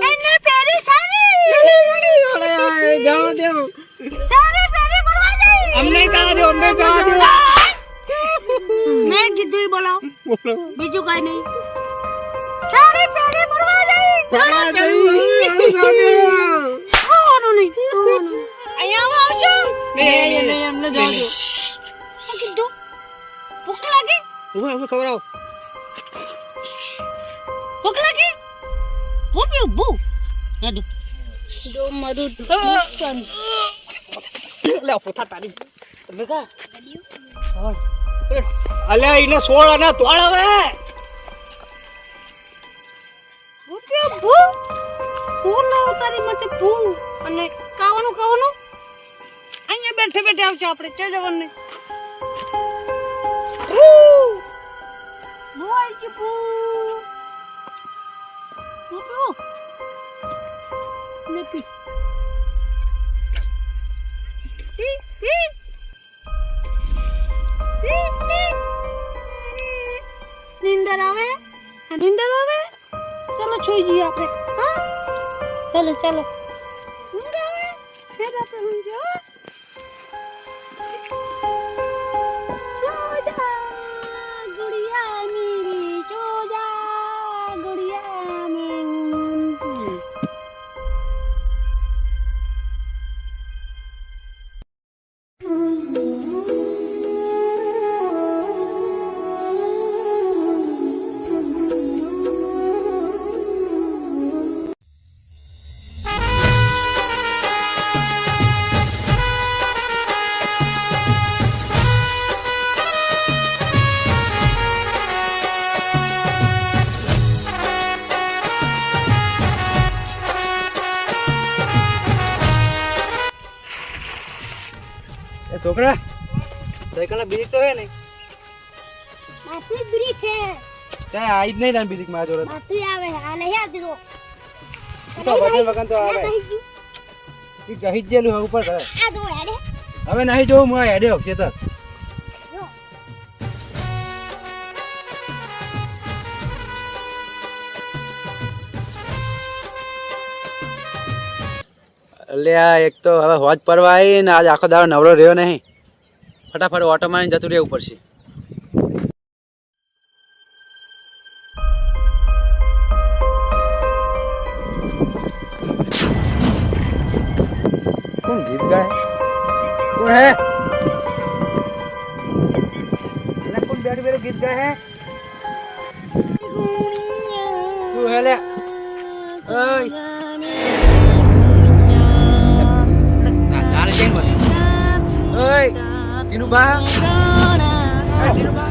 એને પેરી સારી જાઓ દેવ સારી પેરી બોલવા જઈ અમને જવા દો મેં કીધું ઈ બોલો બોલો બીજું કઈ નહીં સારી પેરી બોલવા જઈ ખાવાનું નહીં અહીંયા આવજો નહીં એમને જાઓ દો મેં કીધું ભૂખ લાગી ઉભા ખબર આવ ભૂખ લાગી હું પીવું ભૂ હેડું જો મારું લે પોતા તારી મેકા અલ્યા ઈને સોળ અને તોડ હવે હું પીવું ભૂ ભૂ લાવ તારી માટે ભૂ અને ખાવાનું અહીંયા બેઠે બેઠે આવશે આપણે ચા જવાનું નહીં ભૂ આઈ ગયું ભૂ હું પીવું ને પી પી પી પી પી નીંદર આવે નીંદર આવે ચલો છોઈ જઈએ આપણે હા ચલો ચલો ઊંઘ આવે ફેર આપણે ઊંઘ હો સોજા ગુડિયા મેરી સોજા ગુડિયા મેરી એ છોકરા સાયકલ બ્રેક તો હે નહીં બાકી બ્રેક હે ચાલ આઈ જ નહીં તાર બ્રેક માં જોડે બાકી આવે આ નહીં આવતી તો તો વગન વગન તો આવે ઈ ગહી જેલું હવે ઉપર કરે આ જો હેડે હવે નહીં જોઉં હું હેડ્યો ખેતર અલ્યા એક તો હવે હોજ પરવા આવી ને આજ આખો દાડો નવરો રહ્યો નહીં ફટાફટ ઓટો મારીને જતું રહેવું પડશે કોણ ગીત ગાય કોણ હે એના કોણ બેઠું બેઠું ગીત ગાય હે શું હે લે ઓય ઓય ટીનું બા ટીનું બા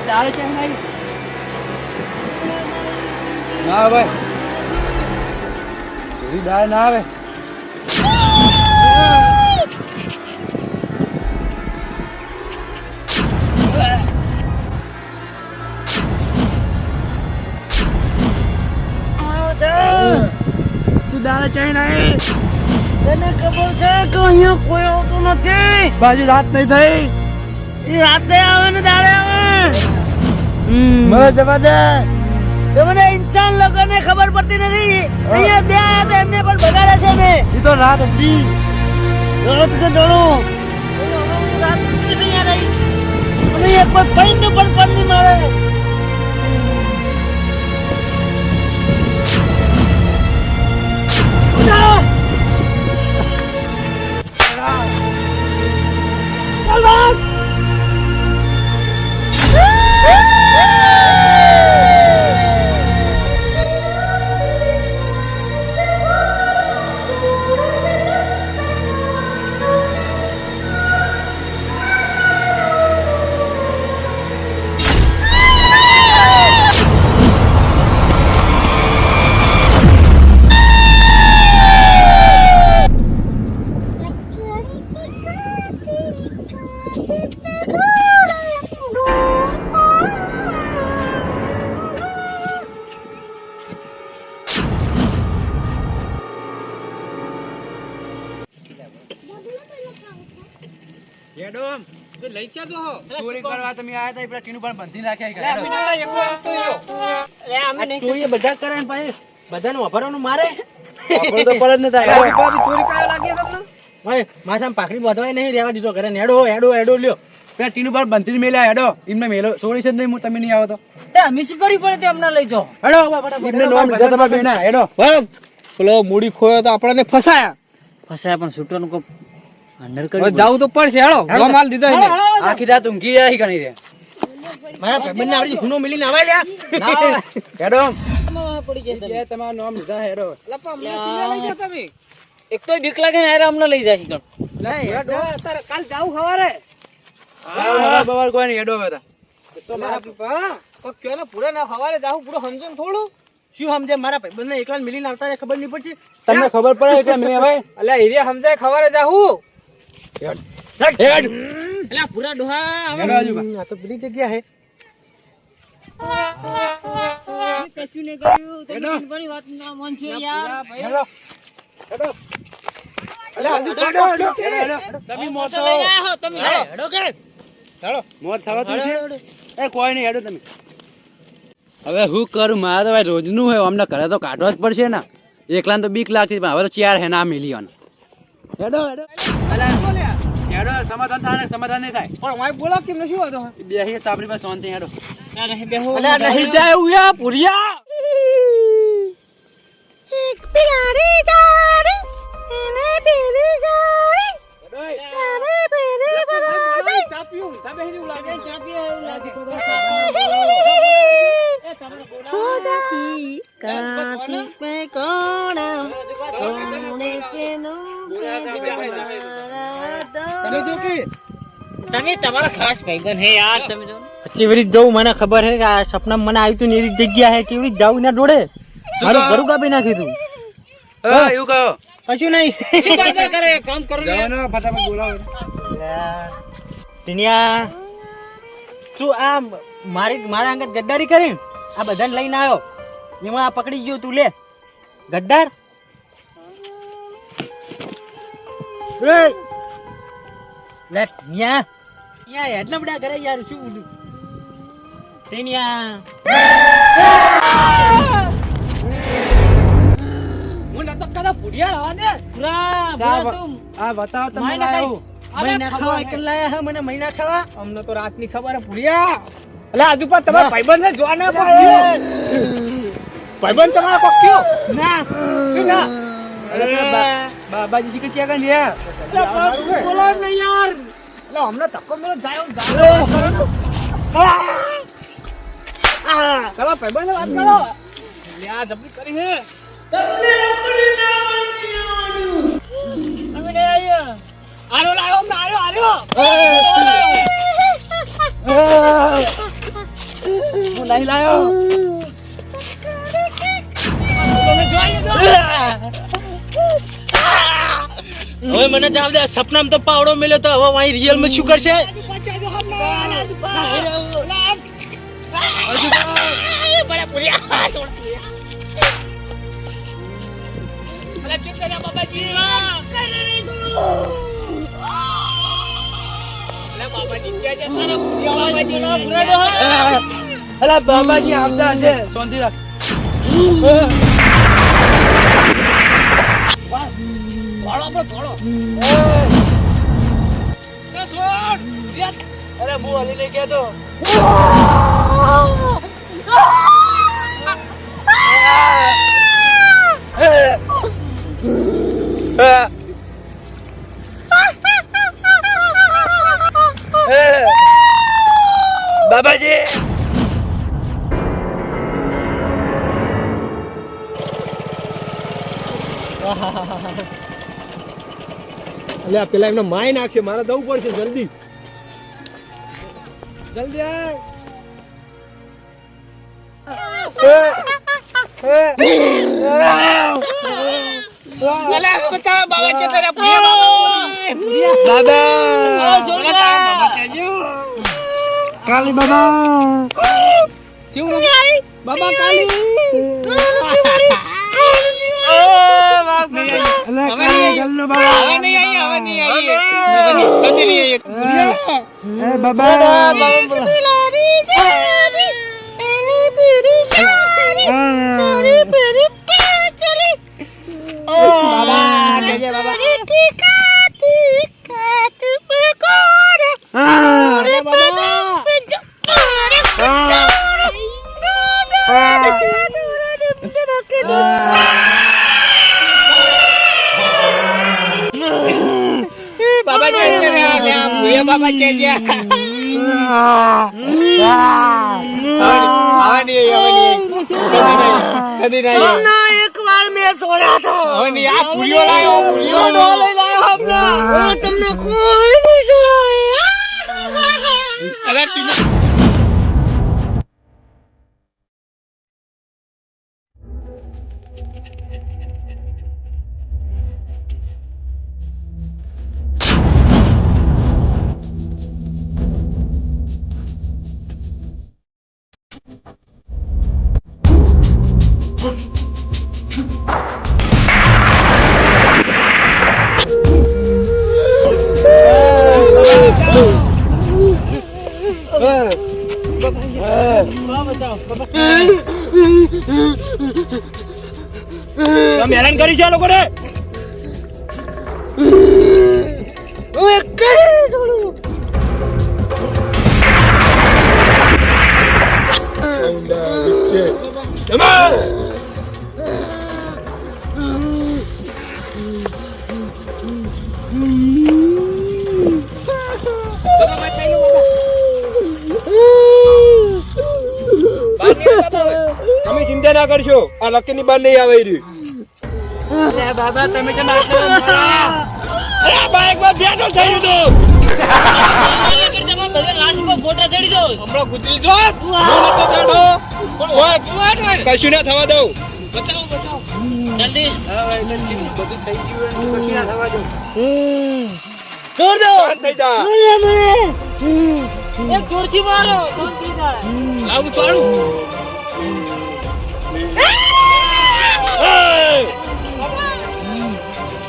દાળ છે નહીં ના આવે પૂરી દાળ ના આવે તું દાળ છે નહીં તને ખબર છે કે અહીંયા કોઈ આવતું નથી બાજુ રાત નહીં થઈ એ રાતે આવે ને દાડે આવે મને જવા દે તમને ઇન્સાન લોકોને ખબર પડતી નથી અહીંયા બે આયા તો એમને પણ બગાડે છે મેં એ તો રાત હતી રાત કે દડો રાત સુધી અહીંયા રહીશ અને એક કોઈ પૈન પણ નહીં મારે ચાલ ભાગ એડમ લઈ ચા જો ચોરી કરવા તમે આયા તા પેલા ટીનું પણ બંધી નાખ્યા અરે આપણે નતા એકલો હતો યો અરે અમે નહીં ચોરી બધા કરે ને ભાઈ બધાને વાપરવાનું મારે આપણે તો પર જ નતા બાબી ચોરી કરવા લાગી તમને ભાઈ માથામાં પાકડી બાંધવાય નહીં રહેવા દીધો કરે ને હેડો હેડો હેડો લ્યો પેલા ટીનું પણ બંધી મેલ્યા હેડો એમને મેલો ચોરી છે જ નહીં હું તમે નહીં આવો તો અમે શું કરી પડે તે અમને લઈ જાઓ હેડો ફટાફટ એમને નોમ લીધા તમારા બેના હેડો પેલો મૂડી ખોયો તો આપણને ફસાયા ફસાયા પણ છૂટવાનું કો અંડર હવે જાવું તો પડશે હેડો જો માલ દીધો એને આખી રાત ઊંઘી રહી ગણી રે મારા ભાઈબંધને આવડી ગુનો મિલીને આવા લ્યા હેડો પડી જાય એ તમારું નામ લીધા હેડો લપા અમને સીધા લઈ જા તમે એક તો બીક લાગે ને હારે અમને લઈ જાય છે અત્યારે કાલ જાવું ખવારે બવાર કોઈ નહીં હેડો હવે તો મારા પપ્પા તો ક્યો ને પૂરા ના ખવારે જાવું પૂરો સમજો ને થોડું શું સમજે મારા ભાઈબંધને એકલા મિલીને આવતા રહે ખબર નહીં પડતી તમને ખબર પડે કે મેં હવે અલ્યા હીરે સમજાય ખવારે જાવું હેડ એટલે પૂરા ડોહા હેડો આજુબા આ તો પેલી જગ્યા હે કશું નહીં કર્યું હેડો. તમે વાત ના માનશો યાર હેડો હેડો તમે મોટો મોત થવાતું છે એ કોઈ નહીં હેડો તમે હવે હું કરું મારે તો ભાઈ રોજનું હોય અમને ઘરે તો કાઢવા જ પડશે ને એકલા તો બીક લાગતી પણ હવે તો ચાર હે ના મિલિયન હેડો હેડો હેડો સમાધાન થાય ને સમાધાન નહીં થાય પણ વાય બોલો કેમ શું હતો બેહી આપણી પાસે શાંતિ હેડો નહીં જાય એવું યા પુરિયા એક બિલાડી જાડી એને પેલી જાડી સારે પેરે બરાડી છોડાતી કાતી પે કોણમ કોણે પેનો તમે તમારા ખાસ ભાઈબંધ હે યાર તમે તો ચેવરી જવું મને ખબર હે કે આ સપના મને આવ્યું તું ને એવી જગ્યા હે ચેવરી જાવું ના જોડે મારું ઘરું કાપી નાખ્યું તું એવું કહો કશું નહીં કરે કામ કરો જવાનો ફટાફટ બોલાવો ટીનિયા તું આ મારા અંગત ગદ્દારી કરી આ બધાને લઈને આવ્યો એમાં આ પકડી ગયો તું લે ગદ્દાર લે ટીનિયા ટીનિયા એટલા બધા કરે યાર શું બોલું ટીનિયા હું નતો કદા પુરિયા રવા દે આ બતાવો તમે મહિના લાયો મહિના ખાવા એકલા હે મને મહિના ખાવા અમને તો રાતની ખબર હે પુરિયા અલા આજુ પર તમારા ભાઈબંધ ને જોવા ના ભાઈબંધ તમારા પક્યો ના શું ના બાબાજી શીખે છે કે લે બોલો ને યાર અલા હમણાં ધક્કો મેલો જાય તમારા ભાઈબંધ વાત કરો લે આ જબરી કરી હે આરો લાયો હમણાં આર્યો હું નહીં લાયો હવે મને જાવ દે સપનામાં તો પાવડો મેલ્યો તો હવે વાઈ રિયલ માં શું કરશે અલા બાબાજી આવતા છે શાંતિ રાખ અરે હું હલી લઈ ગયા તો બાબાજી અલ્યા પેલા એમને માય નાખશે મારે જવું પડશે જલ્દી જલ્દી કાલી બાબા બાબા કાલી બિલાડી જાડી એની પેલી જાડી સારે પેરે ચલી કી કાતી કાતી પે કોરે ઓરે બાબા બાબા બાબા એક વાર મેં સોડા તો તમને કોઈ નહીં સોડાવે તમે હેરાન કરી છે આ લોકોને. હું એક કરી છોડું. તમે ચિંતા ના કરશો, આ લકી ની બાર નહીં આવે રહ્યું. બાબા તમે કેમ આટલો બાઈક માં બેઠો થઈ રહ્યું હમણાં ગુજરી જો કશું ના થવા દઉં. છોડ દો. શાંત થઈ જા. લાવું ચાલું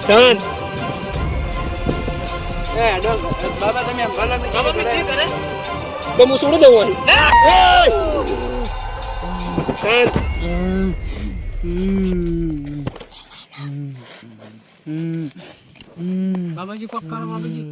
શાંત. બાબા તમે આમ ભલા તો હું છોડી દઉં આને. શાંત. બાબાજી કોક કરો બાબાજી.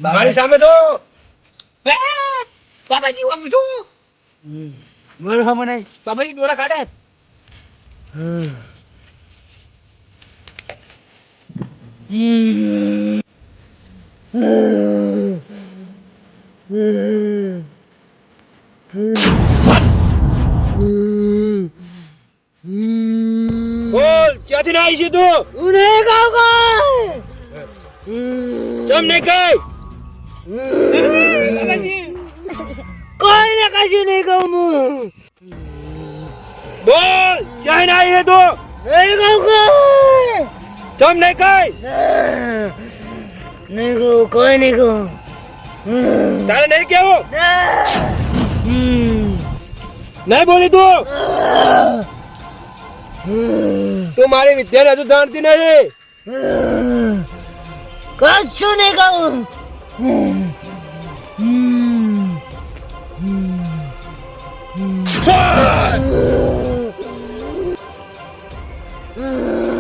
મારી સામે તો બાબાજી આમ જો બોલ હમ નહીં બાબાજી ડોરા કાઢે. બોલ ક્યાંથી ના આવી છે તું? હું નહીં ખાઉં કોઈ. ચમ નહીં કઈ. કોઈને કશું નહીં કહું હું. બોલ ક્યાંય ના આવી છે તું? નહીં ખાઉં કોઈ. ચમ નહીં કઈ. નહીં કહું કોઈ નહીં કહું. તારે નહીં કેવું? નહીં બોલી તું? તું મારી વિદ્યાને હજુ જાણતી નહીં. કશું નહીં કહું.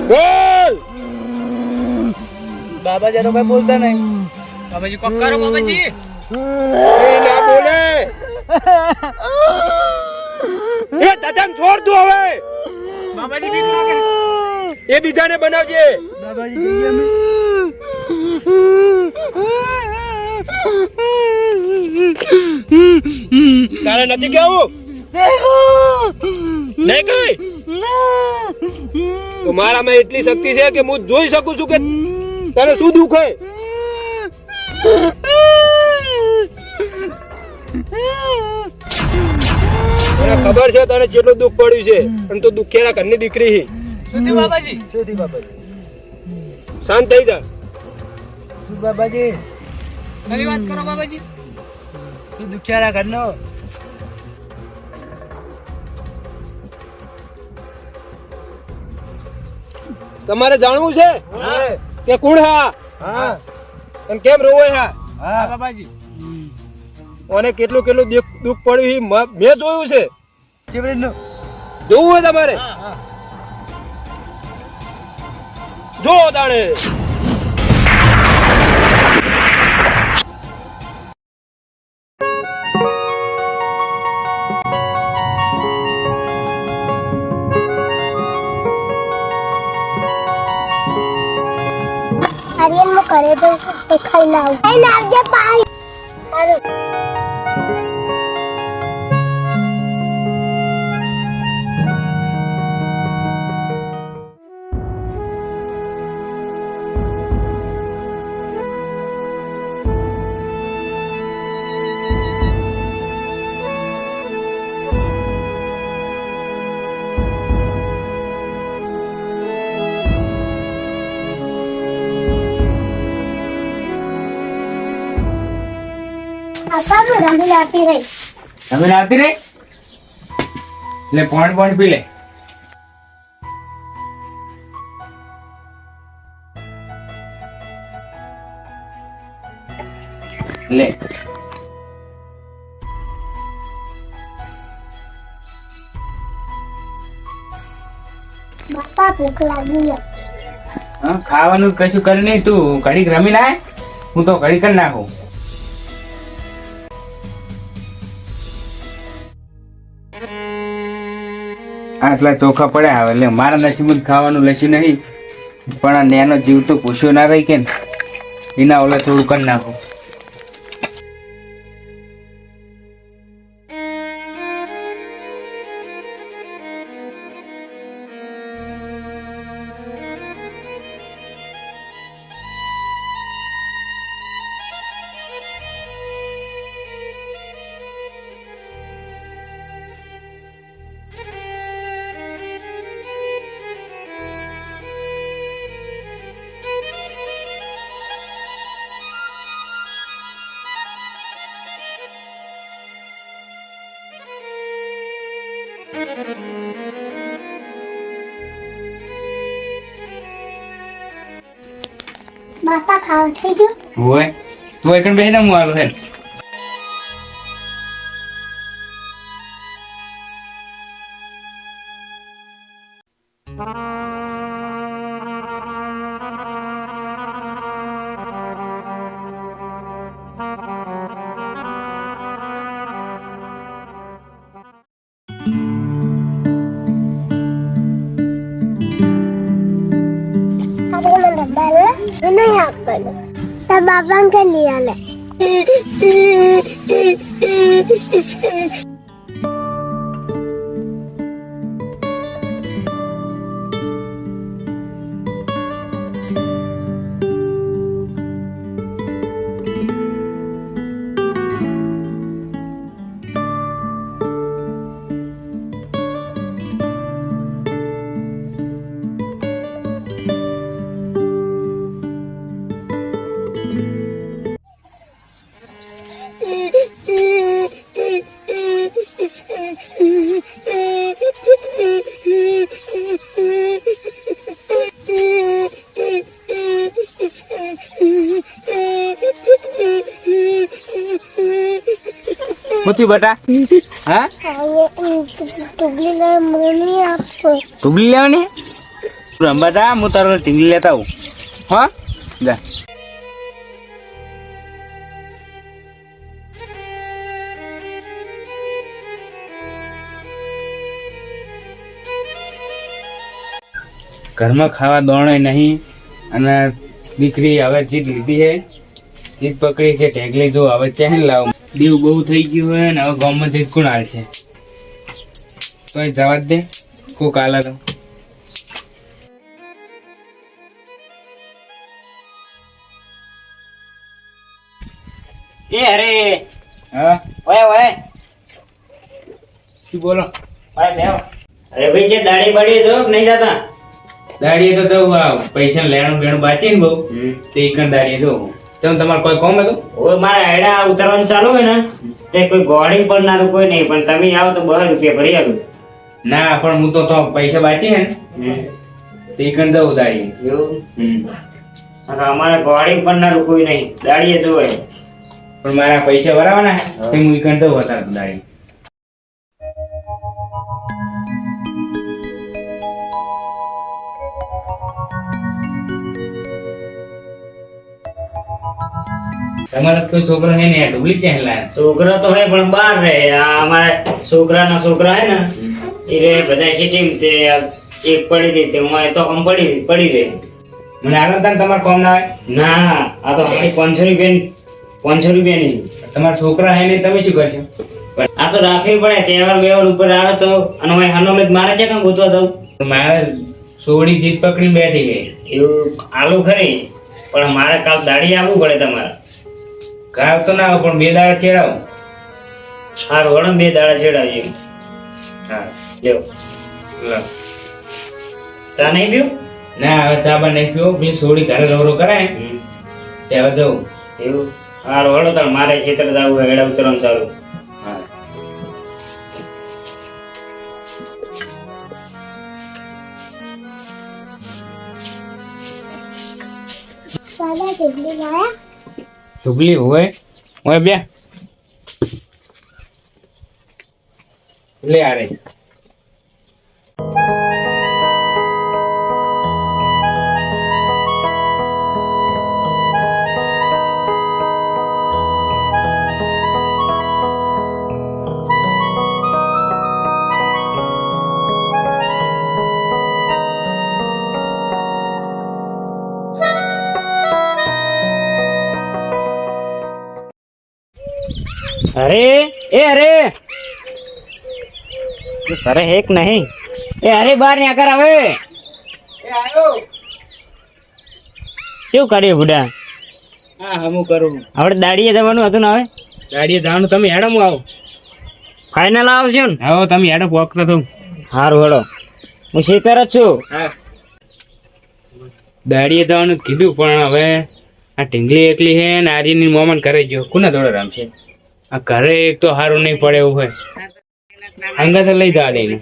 બોલ. બાબાજી તો કઈ બોલતા નહીં. બાબાજી કોક કરો બાબાજી. એ ના બોલે. એ તતમ છોડ તું હવે. બાબાજી બીક લાગે. એ બીજાને બનાવજે. બાબાજી જઈએ અમે. તારે નથી કેવું? નહીં કઈ. તો મારામાં એટલી શક્તિ છે કે હું જોઈ શકું છું કે તને શું દુઃખ હે. મને ખબર છે તને કેટલું દુઃખ પડ્યું છે અને તું દુખેરા ઘરની દીકરી છે. શું બાબાજી? શાંત થઈ જા. શું બાબાજી? ખરી વાત કરો બાબાજી. શું દુખિયારા ઘરનો? તમારે જાણવું છે કે કોણ હા અને કેમ રોવે હા? હા બાબાજી. અને કેટલું કેટલું દુઃખ પડ્યું છે મેં જોયું છે. કેવી રીતનું? જોવું હોય તમારે જો તાણે. આર્યન મો કરે તો ખાઈ ના આવું ખાઈ ના આવજે પાઈ સારું પાપા હું રમી લાવતી રહી. તમે આવતી રે એટલે પોઈન્ટ પી લે. લે બાપા ભૂખ લાગી છે. હા ખાવાનું કશું કરી નહીં, તું ઘડીક રમી લાય, હું તો ઘડી કરી નાખું. આટલા ચોખા પડ્યા હવે એટલે મારા નસીબ ખાવાનું લખ્યું નહીં, પણ આ નેનો જીવ તો પૂછ્યો ના રહી કે ને, એના ઓલા થોડું કરી નાખું. બાપા ખાવા થઈ ગયું. હોય તું એકણ બેસી ને હું આવ્યો છે. અરે મને ડબ્બા લે નહીં આપવાનું. તાર બાપાને કે લઈ આલે. પૂછી બટા. હા ટુગલી લે મને નહીં આપશો. ઢુગલી લેવાની રમવા જા, હું તારો ઢીંગલી લેતા આવું. હા જા. ઘરમાં ખાવા દોણે નહીં, અને દીકરી હવે જીત લીધી છે, જીત પકડી કે ઢેગલી જો હવે ચહેન લાવ. દેવ બહુ થઈ ગયું હોય ને હવે ગામમાં જીત કોણ હાલ છે, તો જવા જ દે, કોક હાલે તો. એ અરે હા ઓય ઓય શું બોલો? ઓય બેહો. અરે ભાઈ જે દાડી બાડી જો કે નહીં જાતા? દાડીએ તો જવું, આ પૈસા લેણું બેણું બાચી ને બહુ, તે એકણ દાડીએ જવું. તમે તમારે કોઈ કોમ હતું? ઓય મારા આયડા ઉતરવાનું ચાલુ હોય ને તે કોઈ ગોળી પણ ના કોઈ નહીં, પણ તમે આવો તો 2 રૂપિયા ભરી આલું. ના પણ હું તો પૈસા બાચી હે ને તે એકણ જવું દાડીએ. એવું અમારે ગોળી પણ ના કોઈ નહીં, દાડીએ જોવે. પણ મારા પૈસા ભરાવાના તે હું એકણ જવું હતા દાડી. તમારા કોઈ છોકરો હે ને ઢુગલી ક્યાં લાયા? છોકરો તો હે પણ બહાર રહે. આ અમારા છોકરાના છોકરા હે ને એ રે બધા સિટી તે એક પડી હતી તે હું તો આમ પડી રહે. મને આગળ તને તમારે કોમ ના આવે? ના આ તો ખાલી 500 રૂપિયાની. તમારા છોકરા હે ને તમે શું કરશો? પણ આ તો રાખવી પડે, તહેવાર બેવાર ઉપર આવે તો. અને હું હનોલ મારે છે કામ ગોતવા જાઉં? મારે સોડી જીત પકડી બેઠી છે. એવું આલુ ખરી, પણ મારે કાલ દાડી આવવું પડે તમારે. કાલ તો ના આવે પણ 2 દાડા ચેડાવો. હારું વડે 2 દાડા ચેડાવજો. હા લ્યો લો. ચા નહીં પીવું? ના હવે ચા બા નહીં પીવો, પેલી સોડી ઘરે રવરો કરાય તે હવે જવું. એવું હારું હળો તાર મારે ખેતર જવું હોય એડા ઉતરવાનું ચાલુ. હા દાદા ઢીકલી લાયા ઢુગલી હોય બે લે આ રે. અરે અરે હેક નહીં અરે બહાર ન્યા કર હવે શું કર્યું બુડા હા હમું કરું. હવે દાડીએ જવાનું હતું ને હવે ગાડીએ જવાનું તમે હેડો હું આવું. ફાઇનલ આવજો ને આવો તમે હેડો પોકતો તો. સારું હેડો હું શેતર જ છું હા દાડીએ જવાનું કીધું પણ હવે આ ઢીંગલી એકલી હે ને આર્યની મોમન કરે ગયો કોના જોડે રમશે. આ ઘરે એક તો સારું નહીં પડે એવું હોય અંગા તો લઈ જવા દે ને.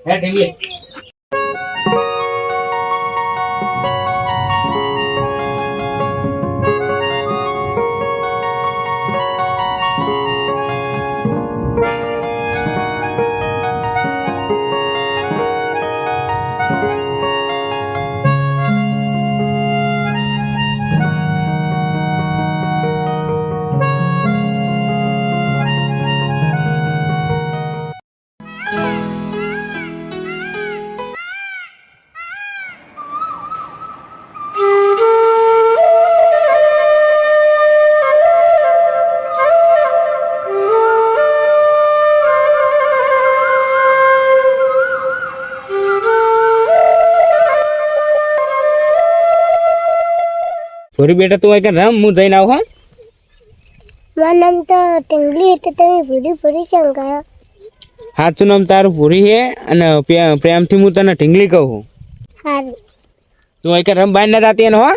હે ઢીંગલી ભૂરી બેટા તું એક રમ હું જઈને આવું. હા મારું નામ તો ટીંગલી એટલે તમે ભૂરી ભૂરી ચંગાયો સાચું નામ તારું ભૂરી હે અને પ્રેમથી હું તને ઢીંગલી કહું. સારું તું એક રમ બાર ના રાતી હો.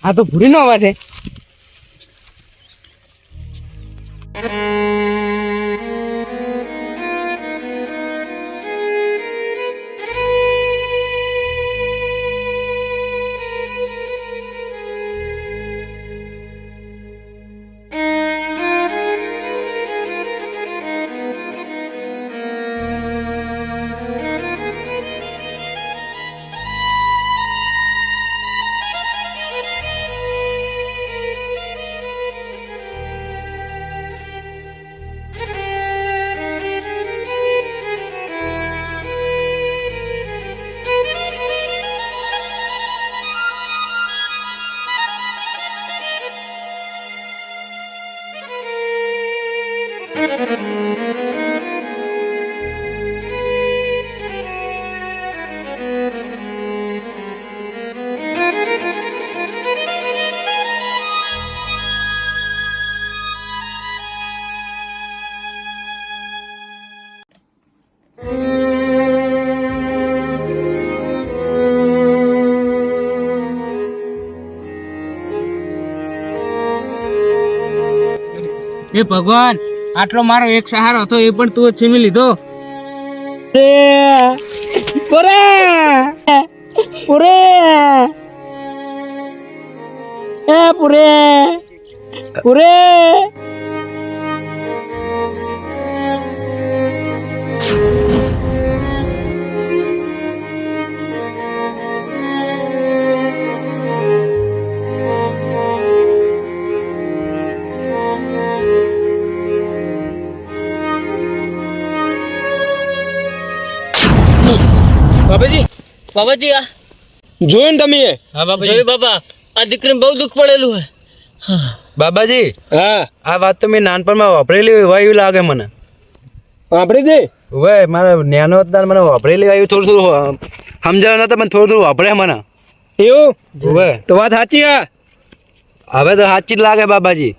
આ તો ભૂરી નો અવાજ છે. એ ભગવાન, આટલો મારો એક સહારો હતો એ પણ તું છીનવી લીધો. બાબાજી આ જોયું ને તમે? હા બાપા, જોયું બાબા, આ દીકરીને બહુ દુઃખ પડેલું હે. બાબાજી, હા, આ વાત તો મેં નાનપણમાં વાપરેલી હોય એવું લાગે મને. વાપરી દે હવે મારે નેનો હતો ત્યારે મને વાપરેલી આવ્યું, થોડું થોડું સમજાયું નતું પણ થોડું થોડું વાપરે મને. એવું હવે તો વાત સાચી. હવે તો સાચી જ લાગે બાબાજી.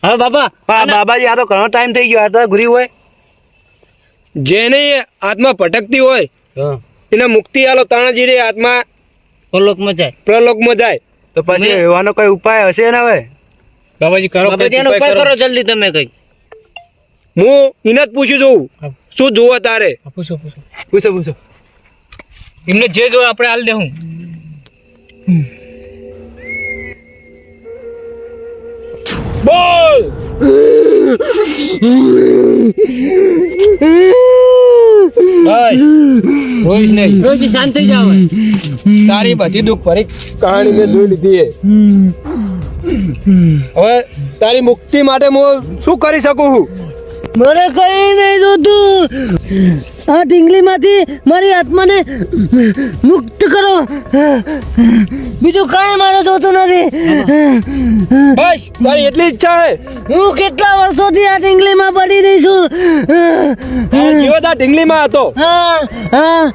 હા બાબા, બાબાજી આ તો ઘણો ટાઈમ થઈ ગયો. આ તો ઘુરી હોય જેને આત્મા ભટકતી હોય એને મુક્તિ આલો, તાણાજી રે આત્મા પ્રલોકમાં જાય. તો પછી એવાનો કોઈ ઉપાય હશે ને? હવે બાબાજી કરો, બાબાજી એનો ઉપાય કરો જલ્દી તમે કઈ. હું એને જ પૂછું છું શું જોવા તારે. પૂછો પૂછો પૂછો પૂછો. એમને જે જો આપણે હાલ દેવું. બોલ. રોઈશ નહીં, રોજી શાંત થઈ જાવ. તારી બધી દુઃખ ભરી કહાણી મેં જોઈ લીધી હે. હવે તારી મુક્તિ માટે હું શું કરી શકું છું? મને કઈ નહીં જોતું. આ ઢીંગલીમાંથી મારી આત્માને મુક્ત કરો. બીજું કઈ મારે જોતું નથી. બસ તારી એટલી ઈચ્છા હે? હું કેટલા વર્ષોથી આ ઢીંગલીમાં પડી રહી છું. તારો જીવ આ ઢીંગલીમાં હતો. હા હા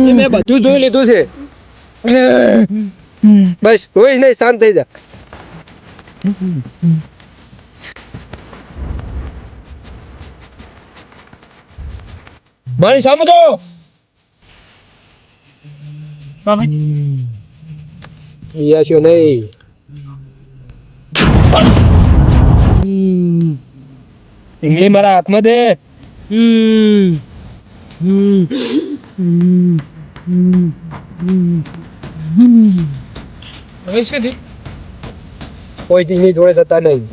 એ મેં બધું જોઈ લીધું છે. બસ રોઈ નહીં, શાંત થઈ જા. મારી સામે તો યાશો નહીં. ઇંગલી મારા હાથમાં દે. કોઈ ચીજની જોડે જતા નહીં.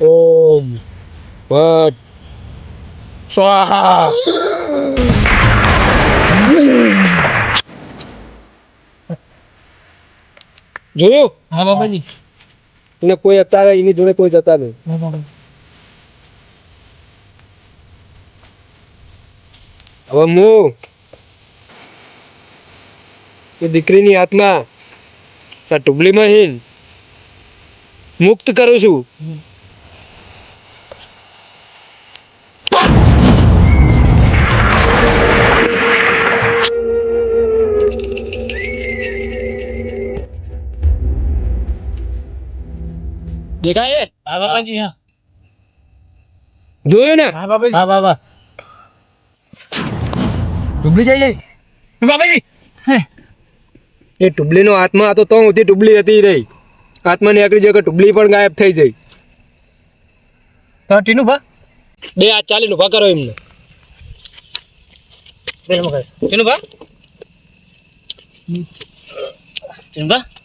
ઓમ ભટ સ્વાહા. જોયું? હા બાબાજી. એને કોઈ અત્યારે એની જોડે કોઈ જતા નહીં. હવે હું એ દીકરીની આત્મા આ ટુબલીમાં હીન મુક્ત કરું છું. દેખાય? હા બાબાજી, હા જોયું ને? હા બાબાજી. હા બાબા. ટુબલી જઈ બાબાજી, એ ટુબલીનો આત્મા હતો તો સુધી ટુબલી હતી રહી. આત્માની આકરી જગ્યા ટુબલી પણ ગાયબ થઈ જઈ. હા ટીનુ ભા, બે હાથ ચાલીને ઉભા કરો એમને. ટીનુ ભા,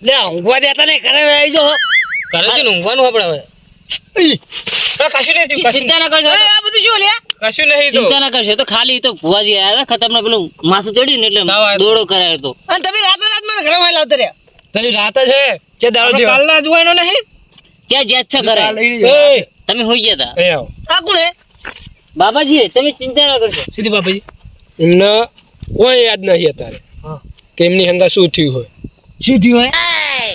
લે ઊંઘવા દેતા નહીં, ઘરે આવી જો. કરે છે ને ઊંઘવાનું આપણે હવે. કશું નહીં થયું, કશું ચિંતા ના કરશો. આ બધું શું લે? કશું નહીં તો. ચિંતા ના કરશો. તો ખાલી તો ભુવાજી આવ્યા ખતરનાક પેલું માથું ચડ્યું ને એટલે તાવ આવ્યો. દોડો કરાયો તો. અને તમે રાતો રાત મને ઘરે વાય લાવતા રહ્યા. તારી રાત છે કે દાડો આપણે જેવા? કાલના જોવાનો નહીં. ક્યાં જેત છે ઘરે? એ તમે હોઈ ગયા હતા. અહીં આવો. આ કોણ હે? બાબાજી તમે ચિંતા ના કરશો. સીધી બાબાજી. એમને કોઈ યાદ નહીં અત્યારે કે એમની હંગા શું થયું હોય. શું થયું હે?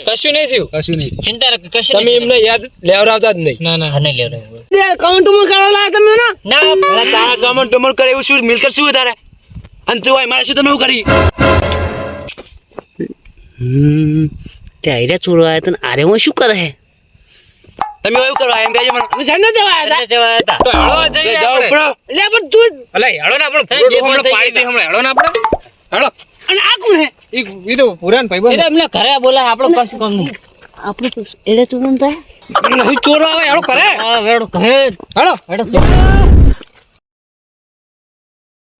કશું નહીં થયું. કશું નહીં થયું. ચિંતા રાખો, કશું તમે એમને યાદ લેવડાવતા જ નહીં. ના ના હા, નહીં લેવડાવો. તારા ગમન ડમણ કરે એવું શું મિલકત શું તારે અને તું મારે શું તમે એવું કરી તે આયરા ચોરવા આવ્યા હતા ને આરેમાં શું કરે છે? તમે એવું કરવા એમ કહેજો મને જવાયા હતા. તો હેળો જઈએ જાઓ આપણે. ઉપડો. એટલે પણ તું અલા હેળો ને આપણે પૂરો ડોમ હમણાં પાડી દે હમણાં હેળો ને આપણે હેળો. અને આ કોણ હે? ઈ તો પુરાણ ભાઈબંધ. એટલે એમને ઘરે બોલાય, આપણો કશું કામ નહીં. આપણે તો એટલે તું કેમ થાય? નહીં ચોરો આવે હેળો કરે હા, વેડો ઘરે હેળો.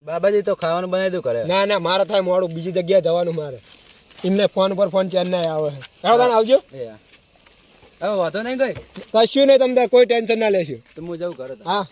બાબાજી તો ખાવાનું બનાવી દઉં કરે ના ના મારે થાય મોડું, બીજી જગ્યાએ જવાનું મારે. એમને ફોન પર ફોન ચેન્નાઈ આવે છે. હેડો તાણ આવજો. હવે વાંધો નહીં કઈ કશું નહીં, તમે તાર કોઈ ટેન્શન ના લેશો. તો હું જાઉં ઘરે હા